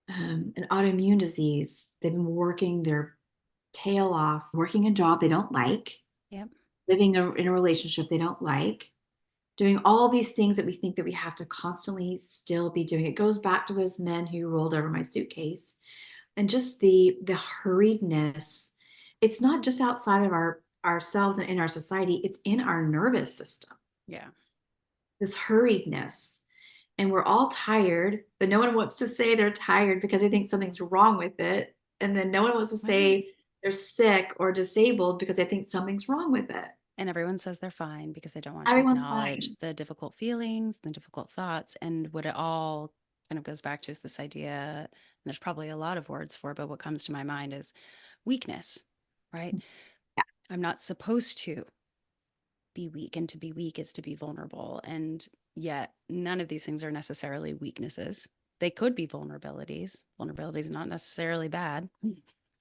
[SPEAKER 1] an autoimmune disease. They've been working their tail off, working a job they don't like,
[SPEAKER 2] Yep.
[SPEAKER 1] living in a relationship they don't like, doing all these things that we think that we have to constantly still be doing. It goes back to those men who rolled over my suitcase and just the hurriedness. It's not just outside of ourselves and in our society, it's in our nervous system.
[SPEAKER 2] Yeah.
[SPEAKER 1] This hurriedness. And we're all tired, but no one wants to say they're tired because they think something's wrong with it. And then no one wants to
[SPEAKER 2] Right.
[SPEAKER 1] say they're sick or disabled because they think something's wrong with it.
[SPEAKER 2] And everyone says they're fine because they don't want to
[SPEAKER 1] Everyone's
[SPEAKER 2] acknowledge
[SPEAKER 1] fine.
[SPEAKER 2] the difficult feelings, the difficult thoughts. And what it all kind of goes back to is this idea, and there's probably a lot of words for it, but what comes to my mind is weakness, right?
[SPEAKER 1] Yeah,
[SPEAKER 2] I'm not supposed to be weak, and to be weak is to be vulnerable. And yet, none of these things are necessarily weaknesses. They could be vulnerabilities. Vulnerability is not necessarily bad.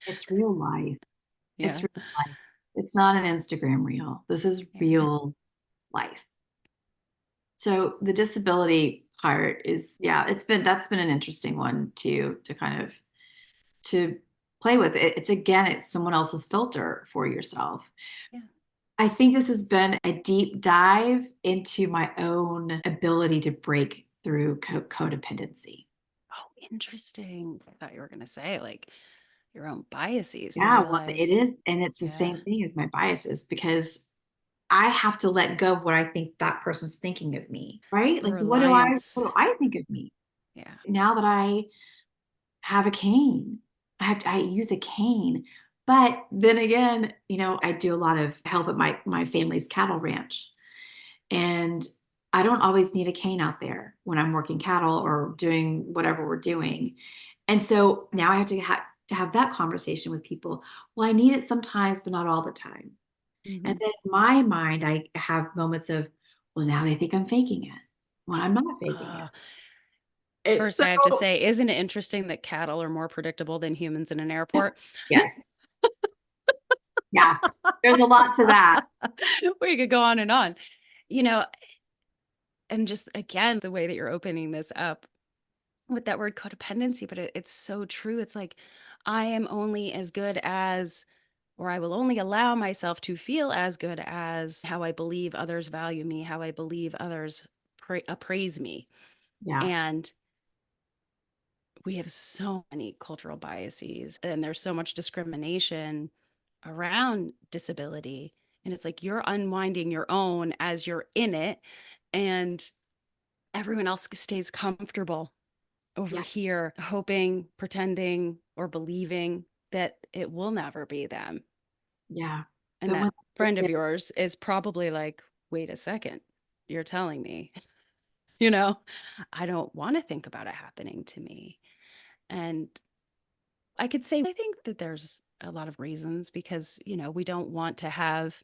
[SPEAKER 1] it's real life. It's
[SPEAKER 2] Yeah.
[SPEAKER 1] real life. It's not an Instagram reel. This is
[SPEAKER 2] Yeah.
[SPEAKER 1] real life. So the disability part is, yeah, that's been an interesting one too, to kind of to play with. It's again, it's someone else's filter for yourself.
[SPEAKER 2] Yeah.
[SPEAKER 1] I think this has been a deep dive into my own ability to break through codependency.
[SPEAKER 2] Oh, interesting. I thought you were going to say like your own biases. You
[SPEAKER 1] Yeah, well, it
[SPEAKER 2] realize,
[SPEAKER 1] is. And it's the
[SPEAKER 2] yeah,
[SPEAKER 1] same thing as my biases because I have to let go of what I think that person's thinking of me, right?
[SPEAKER 2] the
[SPEAKER 1] Like,
[SPEAKER 2] reliance.
[SPEAKER 1] what do I think of me
[SPEAKER 2] Yeah.
[SPEAKER 1] now that I have a cane? I use a cane. But then again, I do a lot of help at my family's cattle ranch. And I don't always need a cane out there when I'm working cattle or doing whatever we're doing. And so now I have to have that conversation with people. Well, I need it sometimes, but not all the time. And
[SPEAKER 2] Hmm.
[SPEAKER 1] then in my mind, I have moments of, well, now they think I'm faking it. Well, I'm not faking it.
[SPEAKER 2] Uh,
[SPEAKER 1] It's
[SPEAKER 2] First,
[SPEAKER 1] so,
[SPEAKER 2] I have to say, isn't it interesting that cattle are more predictable than humans in an airport?
[SPEAKER 1] yes. Yeah. There's a lot to that.
[SPEAKER 2] We could go on and on. You know, and just again, the way that you're opening this up with that word codependency, but it's so true. It's like, I am only as good as, or I will only allow myself to feel as good as how I believe others value me, how I believe others appraise me.
[SPEAKER 1] Yeah.
[SPEAKER 2] And we have so many cultural biases, and there's so much discrimination around disability. And it's like you're unwinding your own as you're in it, and everyone else stays comfortable over
[SPEAKER 1] Yeah.
[SPEAKER 2] here, hoping, pretending, or believing that it will never be them.
[SPEAKER 1] Yeah.
[SPEAKER 2] And
[SPEAKER 1] But when
[SPEAKER 2] that friend of yours is probably like, wait a second, you're telling me, you know, I don't want to think about it happening to me. And I could say, I think that there's a lot of reasons because, we don't want to have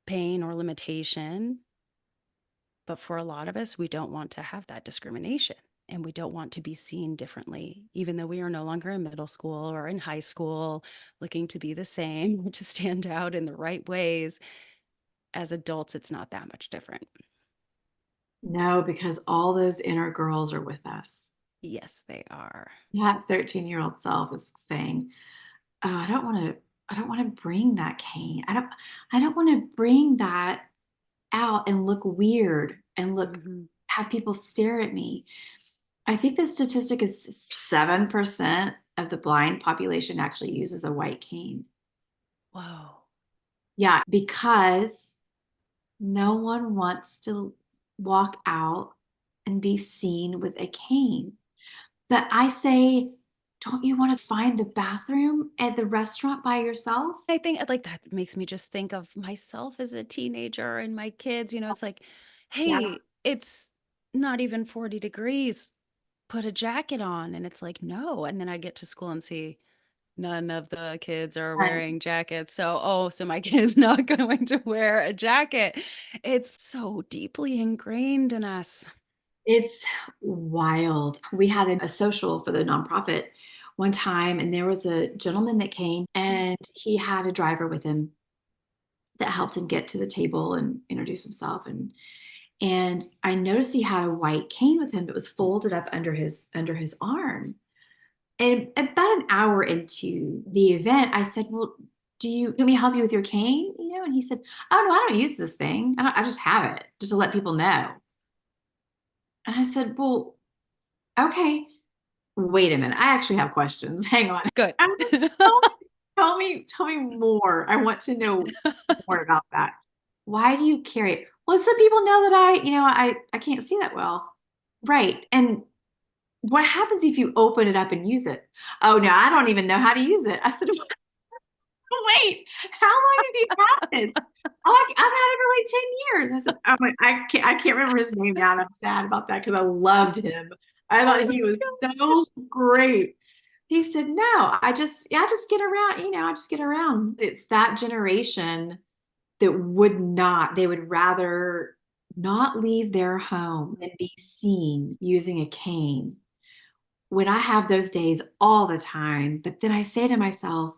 [SPEAKER 2] pain or limitation. But for a lot of us, we don't want to have that discrimination, and we don't want to be seen differently, even though we are no longer in middle school or in high school looking to be the same, to stand out in the right ways. As adults, it's not that much different.
[SPEAKER 1] no, because all those inner girls are with us.
[SPEAKER 2] Yes, they are.
[SPEAKER 1] That 13-year-old self is saying, oh, I don't want to bring that cane. I don't want to bring that out and look weird and
[SPEAKER 2] Hmm.
[SPEAKER 1] have people stare at me. I think the statistic is 7% of the blind population actually uses a white cane.
[SPEAKER 2] Whoa.
[SPEAKER 1] Yeah, because no one wants to walk out and be seen with a cane. But I say, don't you want to find the bathroom at the restaurant by yourself?
[SPEAKER 2] I think like that makes me just think of myself as a teenager and my kids. It's like,
[SPEAKER 1] Yeah,
[SPEAKER 2] hey, it's not even 40 degrees. Put a jacket on. And it's like, no. And then I get to school and see none of the kids are
[SPEAKER 1] right.
[SPEAKER 2] wearing jackets. So, oh, so my kid's not going to wear a jacket. It's so deeply ingrained in us.
[SPEAKER 1] It's wild. We had a social for the nonprofit one time, and there was a gentleman that came and he had a driver with him that helped him get to the table and introduce himself. And I noticed he had a white cane with him that was folded up under his arm. And about an hour into the event, I said, "Well, do you let me help you with your cane?" And he said, "Oh no, I don't use this thing. I just have it just to let people know." And I said, "Well, okay, wait a minute. I actually have questions. Hang on."
[SPEAKER 2] Good.
[SPEAKER 1] I was like, "Tell tell me more. I want to know more about that. Why do you carry it?" "Well, so people know that I can't see that well." Right. And what happens if you open it up and use it? "Oh, no, I don't even know how to use it." I said, "Wait, how long have you had this?" "Oh, I've had it for like 10 years." I said, "Oh my, I can't remember his name now, and I'm sad about that because I loved him. I thought he was so great." He said, "No, I just get around, I just get around." It's that generation that they would rather not leave their home than be seen using a cane. When I have those days all the time, but then I say to myself,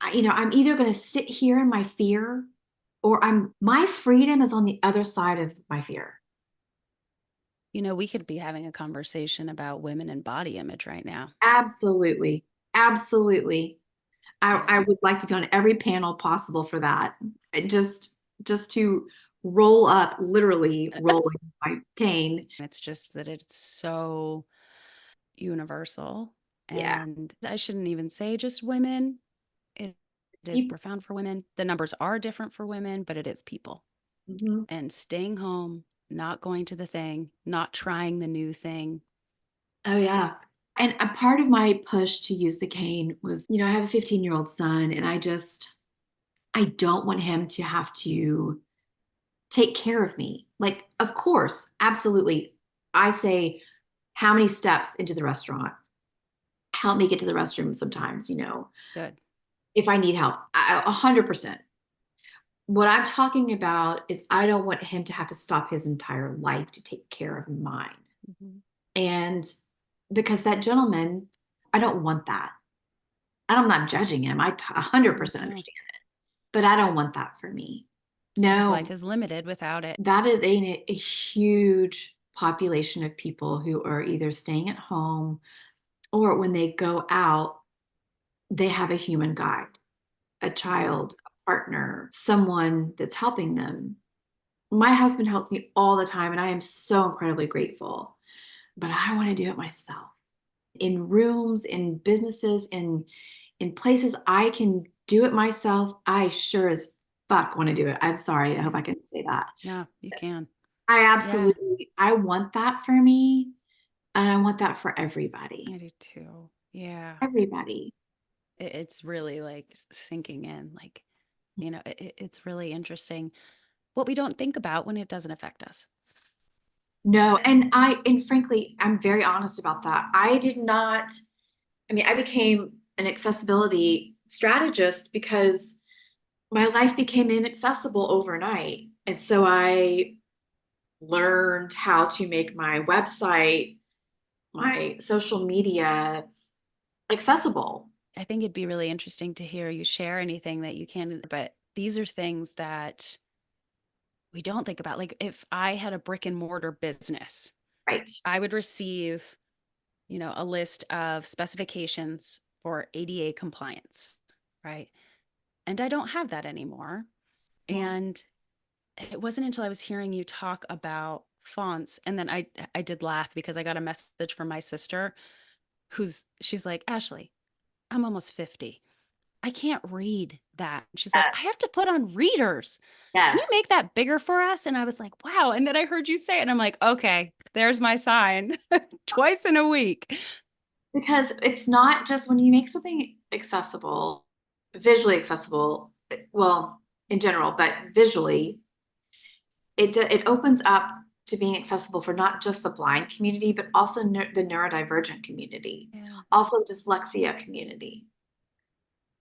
[SPEAKER 1] I'm either going to sit here in my fear or my freedom is on the other side of my fear.
[SPEAKER 2] We could be having a conversation about women and body image right now.
[SPEAKER 1] Absolutely. Absolutely. I
[SPEAKER 2] Yeah.
[SPEAKER 1] would like to be on every panel possible for that. Just to roll up, literally rolling my cane.
[SPEAKER 2] It's just that it's so universal.
[SPEAKER 1] Yeah.
[SPEAKER 2] And I shouldn't even say just women. It is
[SPEAKER 1] People.
[SPEAKER 2] profound for women. The numbers are different for women, but it is people.
[SPEAKER 1] Mhm.
[SPEAKER 2] And staying home, not going to the thing, not trying the new thing.
[SPEAKER 1] Oh, yeah. And a part of my push to use the cane was, I have a 15-year-old son, and I don't want him to have to take care of me. Like, of course, absolutely. I say, "How many steps into the restaurant? Help me get to the restroom sometimes,
[SPEAKER 2] Good.
[SPEAKER 1] if I need help." 100%. What I'm talking about is I don't want him to have to stop his entire life to take care of mine.
[SPEAKER 2] Mhm.
[SPEAKER 1] And because that gentleman, I don't want that. And I'm not judging him. 100%
[SPEAKER 2] No,
[SPEAKER 1] understand, but I don't want that for me.
[SPEAKER 2] his life
[SPEAKER 1] No,
[SPEAKER 2] is limited without it.
[SPEAKER 1] that is a huge population of people who are either staying at home or when they go out, they have a human guide, a child, a partner, someone that's helping them. My husband helps me all the time, and I am so incredibly grateful. But I want to do it myself in rooms, in businesses, in places I can do it myself. I sure as fuck want to do it. I'm sorry. I hope
[SPEAKER 2] Yeah.
[SPEAKER 1] I can say that.
[SPEAKER 2] No, you can. Yeah,
[SPEAKER 1] I want that for me, and I want that for
[SPEAKER 2] I
[SPEAKER 1] everybody.
[SPEAKER 2] do too. Yeah.
[SPEAKER 1] Everybody.
[SPEAKER 2] It's really like sinking in. Like, it's really interesting what we don't think about when it doesn't affect us.
[SPEAKER 1] No, and frankly, I'm very honest about that. I became an accessibility strategist because my life became inaccessible overnight. And so I learned how to make my website, my social media accessible.
[SPEAKER 2] I think it'd be really interesting to hear you share anything that you can, but these are things that we don't think about. Like if I had a brick and mortar business,
[SPEAKER 1] Right.
[SPEAKER 2] I would receive, a list of specifications for ADA compliance, right? And I don't have that anymore.
[SPEAKER 1] Yeah.
[SPEAKER 2] And it wasn't until I was hearing you talk about fonts and then I did laugh because I got a message from my sister she's like, "Ashley, I'm almost 50. I can't read that." She's like, "I have
[SPEAKER 1] Yes.
[SPEAKER 2] to put on readers. Can you
[SPEAKER 1] Yes.
[SPEAKER 2] make that bigger for us?" And I was like, "Wow." And then I heard you say it and I'm like, "Okay, there's my sign." Twice in a week.
[SPEAKER 1] Because it's not just when you make something accessible, visually accessible, well, in general, but visually, it opens up to being accessible for not just the blind community, but also the neurodivergent community,
[SPEAKER 2] Yeah.
[SPEAKER 1] also the dyslexia community.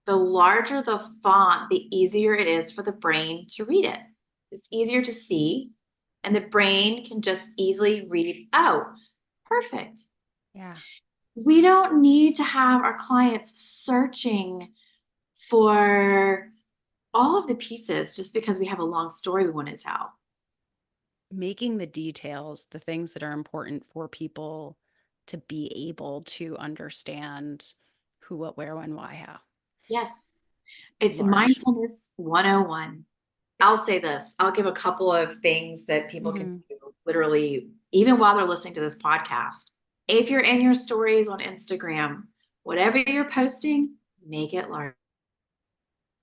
[SPEAKER 1] The larger the font, the easier it is for the brain to read it. It's easier to see, and the brain can just easily read, "Oh, perfect."
[SPEAKER 2] Yeah.
[SPEAKER 1] We don't need to have our clients searching for all of the pieces just because we have a long story we want to tell.
[SPEAKER 2] making the details, the things that are important for people to be able to understand who, what, where, when, why, how.
[SPEAKER 1] Yes. It's
[SPEAKER 2] Large.
[SPEAKER 1] mindfulness 101. I'll say this. I'll give a couple of things that people can
[SPEAKER 2] Hmm.
[SPEAKER 1] do literally, even while they're listening to this podcast. If you're in your stories on Instagram, whatever you're posting, make it large.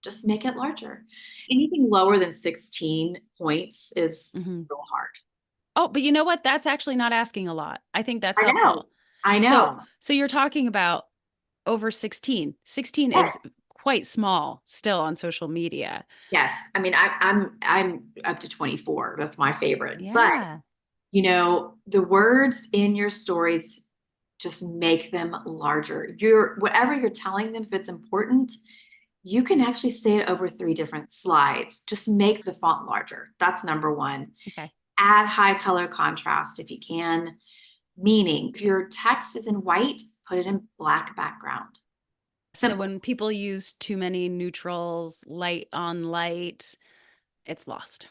[SPEAKER 1] Just make it larger. Anything lower than 16 points is
[SPEAKER 2] Hmm.
[SPEAKER 1] real hard.
[SPEAKER 2] Oh, but you know what? That's actually not asking a lot. I think that's
[SPEAKER 1] I know.
[SPEAKER 2] helpful.
[SPEAKER 1] I
[SPEAKER 2] So,
[SPEAKER 1] know.
[SPEAKER 2] so you're talking about over 16. 16 is
[SPEAKER 1] Yes.
[SPEAKER 2] quite small still on social media.
[SPEAKER 1] Yes. I mean, I'm up to 24. That's my favorite. But
[SPEAKER 2] Yeah.
[SPEAKER 1] the words in your stories, just make them larger. Whatever you're telling them, if it's important, you can actually say it over 3 different slides. Just make the font larger. That's number one.
[SPEAKER 2] Okay.
[SPEAKER 1] Add high color contrast if you can. Meaning, if your text is in white, put it in black background.
[SPEAKER 2] So
[SPEAKER 1] Simple.
[SPEAKER 2] when people use too many neutrals, light on light, it's lost.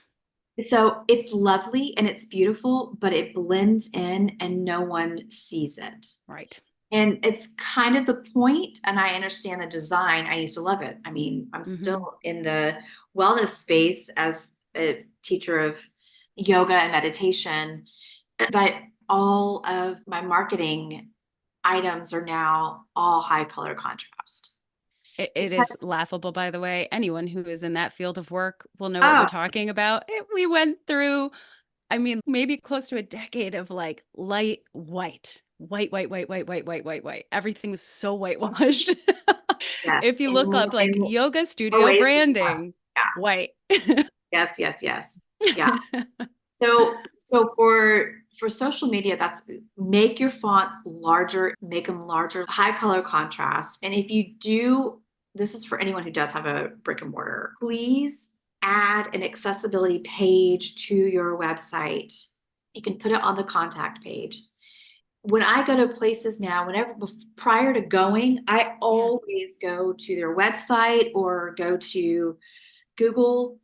[SPEAKER 1] So it's lovely and it's beautiful, but it blends in and no one sees it.
[SPEAKER 2] Right.
[SPEAKER 1] And it's kind of the point, and I understand the design. I used to love it. I mean, I'm
[SPEAKER 2] Hmm.
[SPEAKER 1] still in the wellness space as a teacher of yoga and meditation, but all of my marketing items are now all high color contrast.
[SPEAKER 2] It is
[SPEAKER 1] Because,
[SPEAKER 2] laughable, by the way. Anyone who is in that field of work will know what we're
[SPEAKER 1] oh,
[SPEAKER 2] talking about. We went through, I mean, maybe close to a decade of like light white, white, white, white, white, white, white, white, white. Everything was so whitewashed. If
[SPEAKER 1] yes,
[SPEAKER 2] you look up like
[SPEAKER 1] in
[SPEAKER 2] yoga
[SPEAKER 1] more
[SPEAKER 2] studio
[SPEAKER 1] ways than one.
[SPEAKER 2] branding,
[SPEAKER 1] Yeah.
[SPEAKER 2] white.
[SPEAKER 1] Yes, yes, yes. Yeah. So for social media, that's make your fonts larger, make them larger, high color contrast. And if you do, this is for anyone who does have a brick and mortar, please add an accessibility page to your website. You can put it on the contact page. When I go to places now, prior to going, I
[SPEAKER 2] Yeah.
[SPEAKER 1] always go to their website or go to Google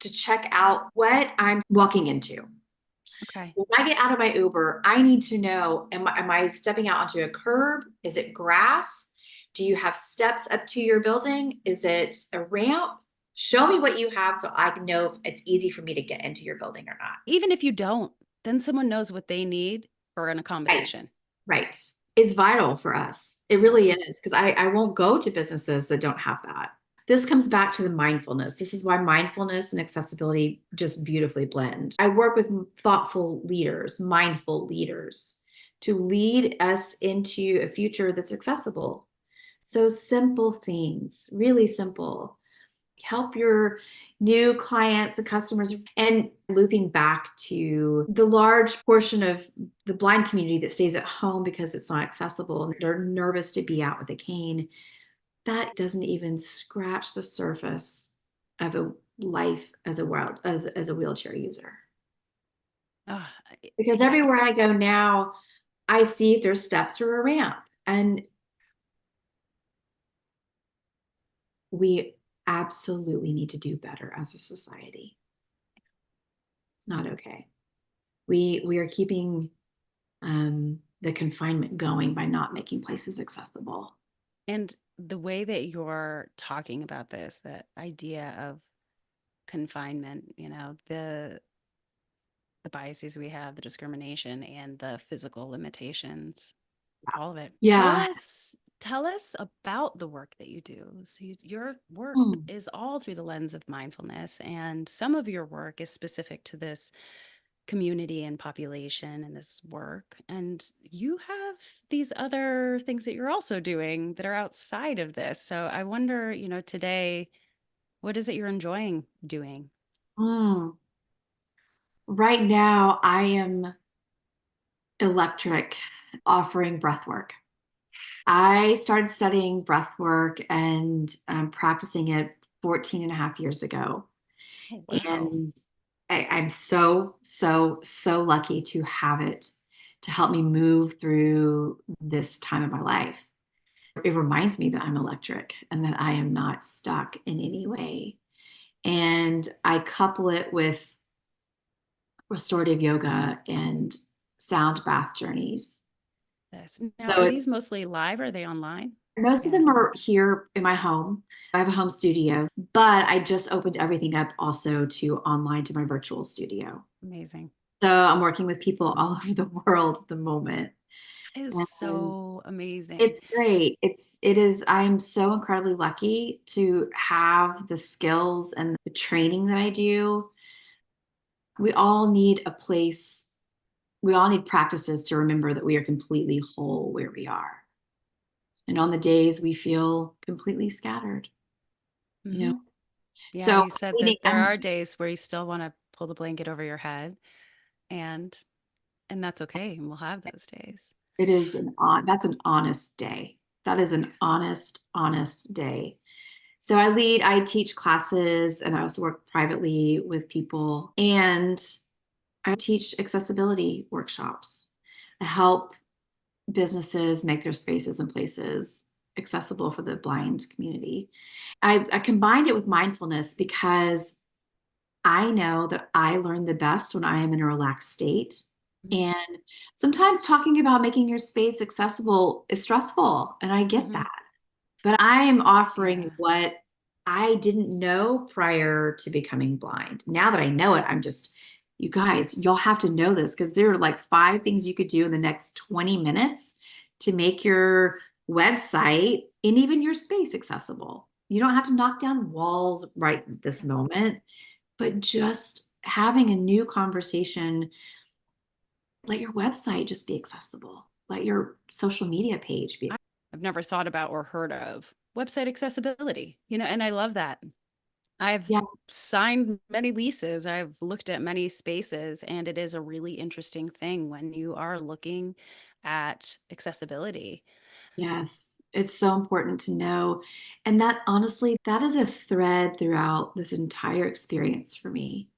[SPEAKER 1] to check out what I'm walking into.
[SPEAKER 2] Okay.
[SPEAKER 1] When I get out of my Uber, I need to know, am I stepping out onto a curb? Is it grass? Do you have steps up to your building? Is it a ramp? Show me what you have so I can know if it's easy for me to get into your building or not.
[SPEAKER 2] Even if you don't, then someone knows what they need for an
[SPEAKER 1] Right.
[SPEAKER 2] accommodation.
[SPEAKER 1] Right. It's vital for us. It
[SPEAKER 2] Yeah.
[SPEAKER 1] really is because I won't go to businesses that don't have that. This comes back to the mindfulness. This is why mindfulness and accessibility just beautifully blend. I work with thoughtful leaders, mindful leaders to lead us into a future that's accessible. So simple things, really simple. Help your new clients and customers, and looping back to the large portion of the blind community that stays at home because it's not accessible and they're nervous to be out with a cane. That doesn't even scratch the surface of a life as a wheelchair user.
[SPEAKER 2] Oh,
[SPEAKER 1] Because everywhere I go now, I see if there's steps or a ramp, and we absolutely need to do better as a society. It's not okay. We are keeping the confinement going by not making places accessible.
[SPEAKER 2] and the way that you're talking about this, that idea of confinement, the biases we have, the discrimination and the physical limitations, all of it.
[SPEAKER 1] Yeah.
[SPEAKER 2] Tell us about the work that you do. So your work
[SPEAKER 1] Mm.
[SPEAKER 2] is all through the lens of mindfulness, and some of your work is specific to this community and population and this work. And you have these other things that you're also doing that are outside of this. So I wonder, today, what is it you're enjoying doing?
[SPEAKER 1] Mm. Right now, I am electric offering breath work. I started studying breath work and practicing it 14 and a half years ago.
[SPEAKER 2] Oh, wow.
[SPEAKER 1] And I'm so, so, so lucky to have it to help me move through this time of my life. It reminds me that I'm electric and that I am not stuck in any way. And I couple it with restorative yoga and sound bath journeys.
[SPEAKER 2] This. Now,
[SPEAKER 1] So
[SPEAKER 2] are these
[SPEAKER 1] it's
[SPEAKER 2] mostly live or are they online?
[SPEAKER 1] most of
[SPEAKER 2] Yeah,
[SPEAKER 1] them are here in my home. I have a home studio, but I just opened everything up also to online to my virtual studio.
[SPEAKER 2] amazing.
[SPEAKER 1] So I'm working with people all over the world at the moment.
[SPEAKER 2] It is
[SPEAKER 1] And
[SPEAKER 2] so amazing.
[SPEAKER 1] it's great. It is, I am so incredibly lucky to have the skills and the training that I do. We all need a place, we all need practices to remember that we are completely whole where we are. And on the days we feel completely scattered, you know.
[SPEAKER 2] Hmm. Yeah,
[SPEAKER 1] So
[SPEAKER 2] you said
[SPEAKER 1] leading,
[SPEAKER 2] that there are days where you still want to pull the blanket over your head, and and that's okay. And we'll have those days.
[SPEAKER 1] it is that's an honest day. That is an honest day. So I teach classes and I also work privately with people and I teach accessibility workshops. I help businesses make their spaces and places accessible for the blind community. I combined it with mindfulness because I know that I learn the best when I am in a relaxed state.
[SPEAKER 2] Mhm.
[SPEAKER 1] And sometimes talking about making your space accessible is stressful, and I get
[SPEAKER 2] Mhm.
[SPEAKER 1] that. But I am offering
[SPEAKER 2] Yeah.
[SPEAKER 1] what I didn't know prior to becoming blind. Now that I know it, I'm just, you guys, y'all have to know this because there are like 5 things you could do in the next 20 minutes to make your website and even your space accessible. You don't have to knock down walls right this moment, but just having a new conversation, let your website just be accessible. Let your social media page be.
[SPEAKER 2] I've never thought about or heard of website accessibility, and I love that. I've
[SPEAKER 1] Yeah.
[SPEAKER 2] signed many leases, I've looked at many spaces, and it is a really interesting thing when you are looking at accessibility.
[SPEAKER 1] Yes, it's so important to know. And that honestly, that is a thread throughout this entire experience for me.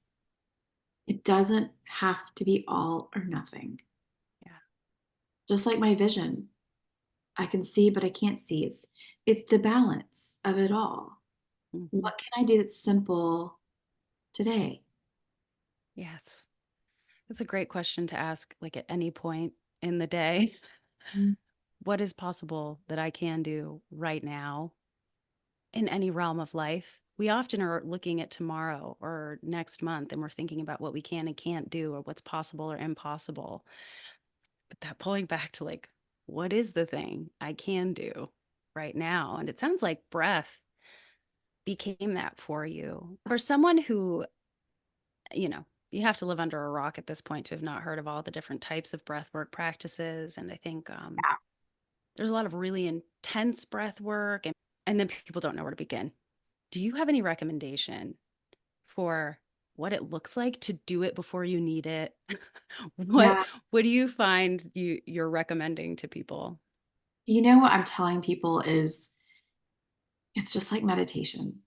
[SPEAKER 1] It doesn't have to be all or nothing.
[SPEAKER 2] Yeah.
[SPEAKER 1] Just like my vision, I can see, but I can't see. It's the balance of it all.
[SPEAKER 2] Hmm.
[SPEAKER 1] What can I do that's simple today?
[SPEAKER 2] Yes. It's a great question to ask, like at any point in the day.
[SPEAKER 1] Mm.
[SPEAKER 2] What is possible that I can do right now in any realm of life? We often are looking at tomorrow or next month and we're thinking about what we can and can't do or what's possible or impossible. But that pulling back to like, what is the thing I can do right now? And it sounds like breath became that for you. For someone who, you have to live under a rock at this point to have not heard of all the different types of breath work practices. And I think there's a lot of really intense breath work, and then people don't know where to begin. Do you have any recommendation for what it looks like to do it before you need it? what
[SPEAKER 1] Yeah.
[SPEAKER 2] what do you find you're recommending to people?
[SPEAKER 1] You know what I'm telling people is it's just like meditation.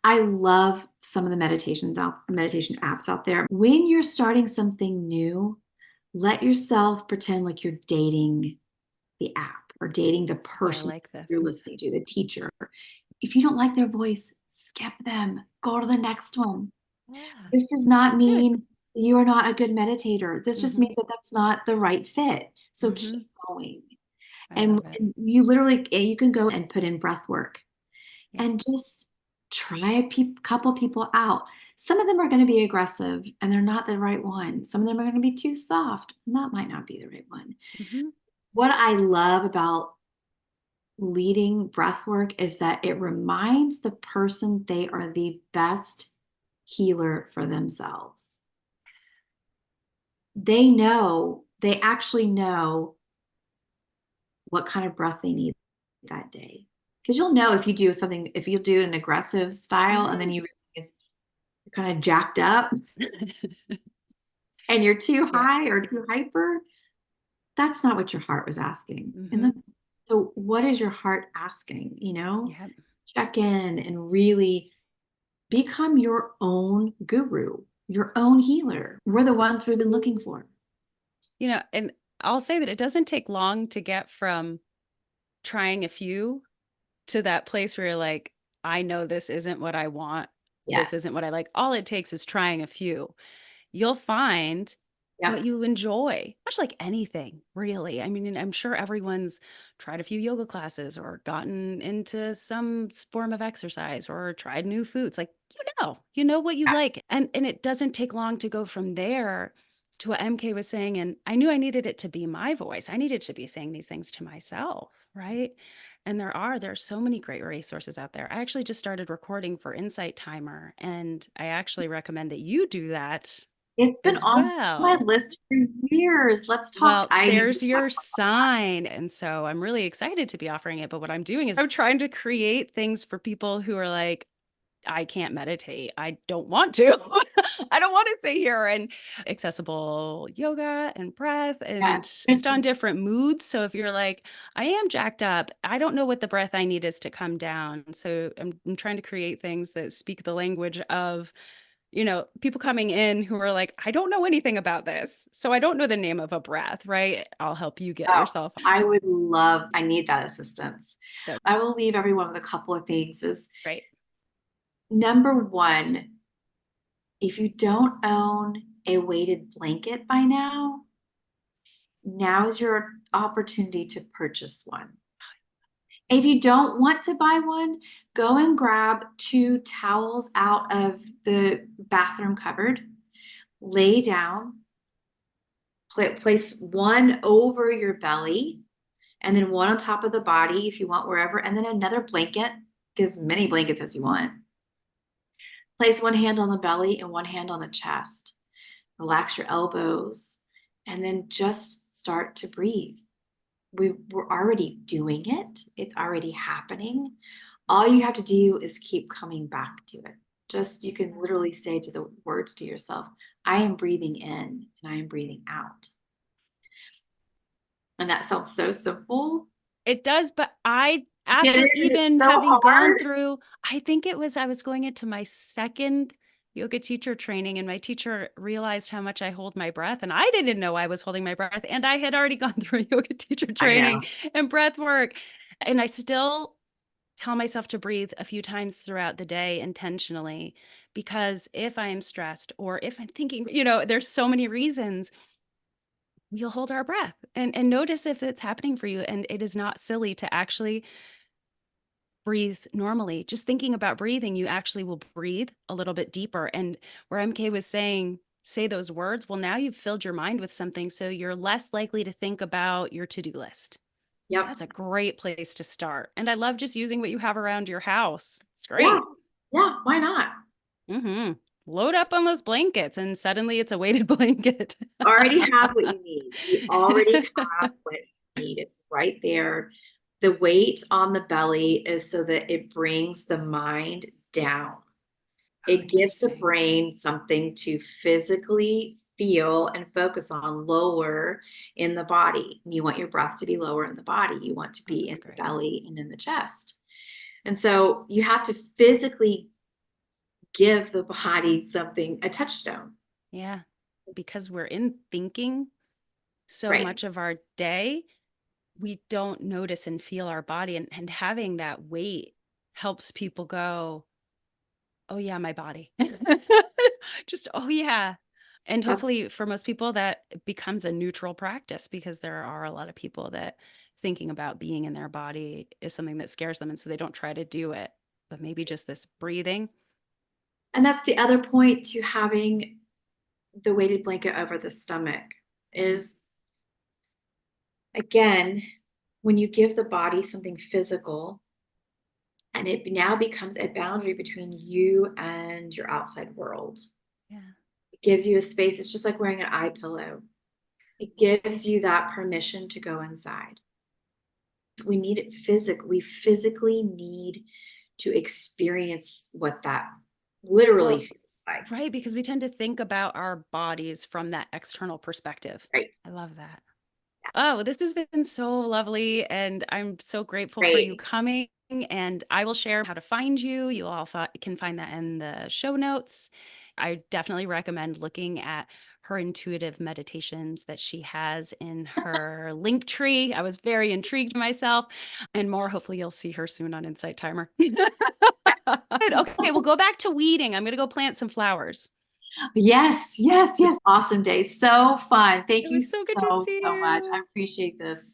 [SPEAKER 1] I love some of the meditation apps out there. When you're starting something new, let yourself pretend like you're dating the app or dating the
[SPEAKER 2] Oh, I
[SPEAKER 1] person
[SPEAKER 2] like this.
[SPEAKER 1] you're listening to, the teacher. If you don't like their voice, skip them. Go to the next one.
[SPEAKER 2] Yeah,
[SPEAKER 1] This does not
[SPEAKER 2] good.
[SPEAKER 1] mean you are not a good meditator. This just
[SPEAKER 2] Mm-hmm.
[SPEAKER 1] means that that's not the right fit. So
[SPEAKER 2] Mm-hmm.
[SPEAKER 1] keep going.
[SPEAKER 2] I
[SPEAKER 1] And
[SPEAKER 2] love it.
[SPEAKER 1] you literally, you can go and put in breath work
[SPEAKER 2] Yeah.
[SPEAKER 1] and just try couple people out. Some of them are going to be aggressive and they're not the right one. Some of them are going to be too soft, and that might not be the right one.
[SPEAKER 2] Mm-hmm.
[SPEAKER 1] What I love about leading breath work is that it reminds the person they are the best healer for themselves. They actually know what kind of breath they need that day. Because you'll know if you do something, if you do an aggressive style and then
[SPEAKER 2] Mm-hmm.
[SPEAKER 1] you realize you're kind of jacked up and you're too
[SPEAKER 2] Yeah.
[SPEAKER 1] high or too hyper, that's not what your heart was asking. And
[SPEAKER 2] Mm-hmm.
[SPEAKER 1] then, so what is your heart asking?
[SPEAKER 2] Yeah.
[SPEAKER 1] Check in and really become your own guru, your own healer. We're the ones we've been looking for.
[SPEAKER 2] And I'll say that it doesn't take long to get from trying a few to that place where you're like, I know this isn't what I want. This
[SPEAKER 1] Yes.
[SPEAKER 2] isn't what I like. All it takes is trying a few. you'll find what
[SPEAKER 1] Yep.
[SPEAKER 2] you enjoy, much like anything, really. I mean, I'm sure everyone's tried a few yoga classes or gotten into some form of exercise or tried new foods. Like, you know what you
[SPEAKER 1] Yeah.
[SPEAKER 2] like. And it doesn't take long to go from there to what MK was saying. And I knew I needed it to be my voice. I needed to be saying these things to myself, right? And there's so many great resources out there. I actually just started recording for Insight Timer, and I actually recommend that you do that
[SPEAKER 1] It's been
[SPEAKER 2] as
[SPEAKER 1] on my
[SPEAKER 2] well.
[SPEAKER 1] list for years. Let's talk.
[SPEAKER 2] Well,
[SPEAKER 1] I need to
[SPEAKER 2] there's
[SPEAKER 1] talk.
[SPEAKER 2] your sign. And so I'm really excited to be offering it. But what I'm doing is I'm trying to create things for people who are like, I can't meditate. I don't want to. I don't want to sit here, and accessible yoga and breath and
[SPEAKER 1] Yes.
[SPEAKER 2] based on different moods. So if you're like, I am jacked up, I don't know what the breath I need is to come down. So I'm trying to create things that speak the language of, people coming in who are like, I don't know anything about this. So I don't know the name of a breath, right? I'll help you get
[SPEAKER 1] Oh,
[SPEAKER 2] yourself.
[SPEAKER 1] I need that assistance.
[SPEAKER 2] That
[SPEAKER 1] I will leave everyone with a couple of things is
[SPEAKER 2] right.
[SPEAKER 1] number one, if you don't own a weighted blanket by now is your opportunity to purchase one. If you don't want to buy one, go and grab two towels out of the bathroom cupboard, lay down, place one over your belly, and then one on top of the body if you want, wherever, and then another blanket, get as many blankets as you want. Place one hand on the belly and one hand on the chest. Relax your elbows, and then just start to breathe. We're already doing it, it's already happening. All you have to do is keep coming back to it. Just you can literally say to the words to yourself, I am breathing in and I am breathing out. And that sounds so simple.
[SPEAKER 2] It does, but
[SPEAKER 1] It
[SPEAKER 2] after
[SPEAKER 1] is
[SPEAKER 2] even
[SPEAKER 1] so
[SPEAKER 2] having gone
[SPEAKER 1] hard.
[SPEAKER 2] through, I think it was, I was going into my second yoga teacher training, and my teacher realized how much I hold my breath. And I didn't know I was holding my breath. And I had already gone through a yoga teacher
[SPEAKER 1] I
[SPEAKER 2] training
[SPEAKER 1] know.
[SPEAKER 2] and breath work. And I still tell myself to breathe a few times throughout the day intentionally, because if I am stressed or if I'm thinking, there's so many reasons we'll hold our breath and notice if it's happening for you. And it is not silly to actually breathe normally. Just thinking about breathing, you actually will breathe a little bit deeper. And where MK was saying, say those words, well, now you've filled your mind with something. So you're less likely to think about your to do list.
[SPEAKER 1] Yep.
[SPEAKER 2] That's a great place to start. And I love just using what you have around your house. It's
[SPEAKER 1] Yeah.
[SPEAKER 2] great.
[SPEAKER 1] Yeah. Why not?
[SPEAKER 2] Mm-hmm. Load up on those blankets, and suddenly it's a weighted blanket.
[SPEAKER 1] Already have what you need. You already have what you need. It's right there. The weight on the belly is so that it brings the mind down.
[SPEAKER 2] Oh,
[SPEAKER 1] It gives the
[SPEAKER 2] interesting.
[SPEAKER 1] brain something to physically feel and focus on lower in the body. You want your breath to be lower in the body. You want to
[SPEAKER 2] Oh,
[SPEAKER 1] be in
[SPEAKER 2] that's
[SPEAKER 1] the
[SPEAKER 2] great.
[SPEAKER 1] belly and in the chest. And so you have to physically give the body something, a touchstone.
[SPEAKER 2] Yeah. Because we're in thinking so
[SPEAKER 1] Right.
[SPEAKER 2] much of our day, we don't notice and feel our body. And having that weight helps people go, oh, yeah, my body. Just, oh, yeah. And
[SPEAKER 1] That's
[SPEAKER 2] hopefully for most people, that becomes a neutral practice, because there are a lot of people that thinking about being in their body is something that scares them. And so they don't try to do it. But maybe just this breathing.
[SPEAKER 1] and that's the other point to having the weighted blanket over the stomach
[SPEAKER 2] Yeah.
[SPEAKER 1] is again, when you give the body something physical and it now becomes a boundary between you and your outside world.
[SPEAKER 2] Yeah.
[SPEAKER 1] It gives you a space. It's just like wearing an eye pillow. It gives you that permission to go inside. We need it physical. We physically need to experience what that literally
[SPEAKER 2] Well,
[SPEAKER 1] feels like.
[SPEAKER 2] right. Because we tend to think about our bodies from that external perspective.
[SPEAKER 1] Right.
[SPEAKER 2] I love that. Oh, this has been so lovely. And I'm so grateful for you
[SPEAKER 1] Great.
[SPEAKER 2] coming. And I will share how to find you. You all can find that in the show notes. I definitely recommend looking at her intuitive meditations that she has in her link tree. I was very intrigued myself, and more. Hopefully, you'll see her soon on Insight Timer. Good. Okay, we'll go back to weeding. I'm going to go plant some flowers.
[SPEAKER 1] Yes, yes, yes. Awesome day. So fun. Thank
[SPEAKER 2] It
[SPEAKER 1] you
[SPEAKER 2] was so good to
[SPEAKER 1] so,
[SPEAKER 2] see
[SPEAKER 1] so much. I
[SPEAKER 2] you.
[SPEAKER 1] appreciate this.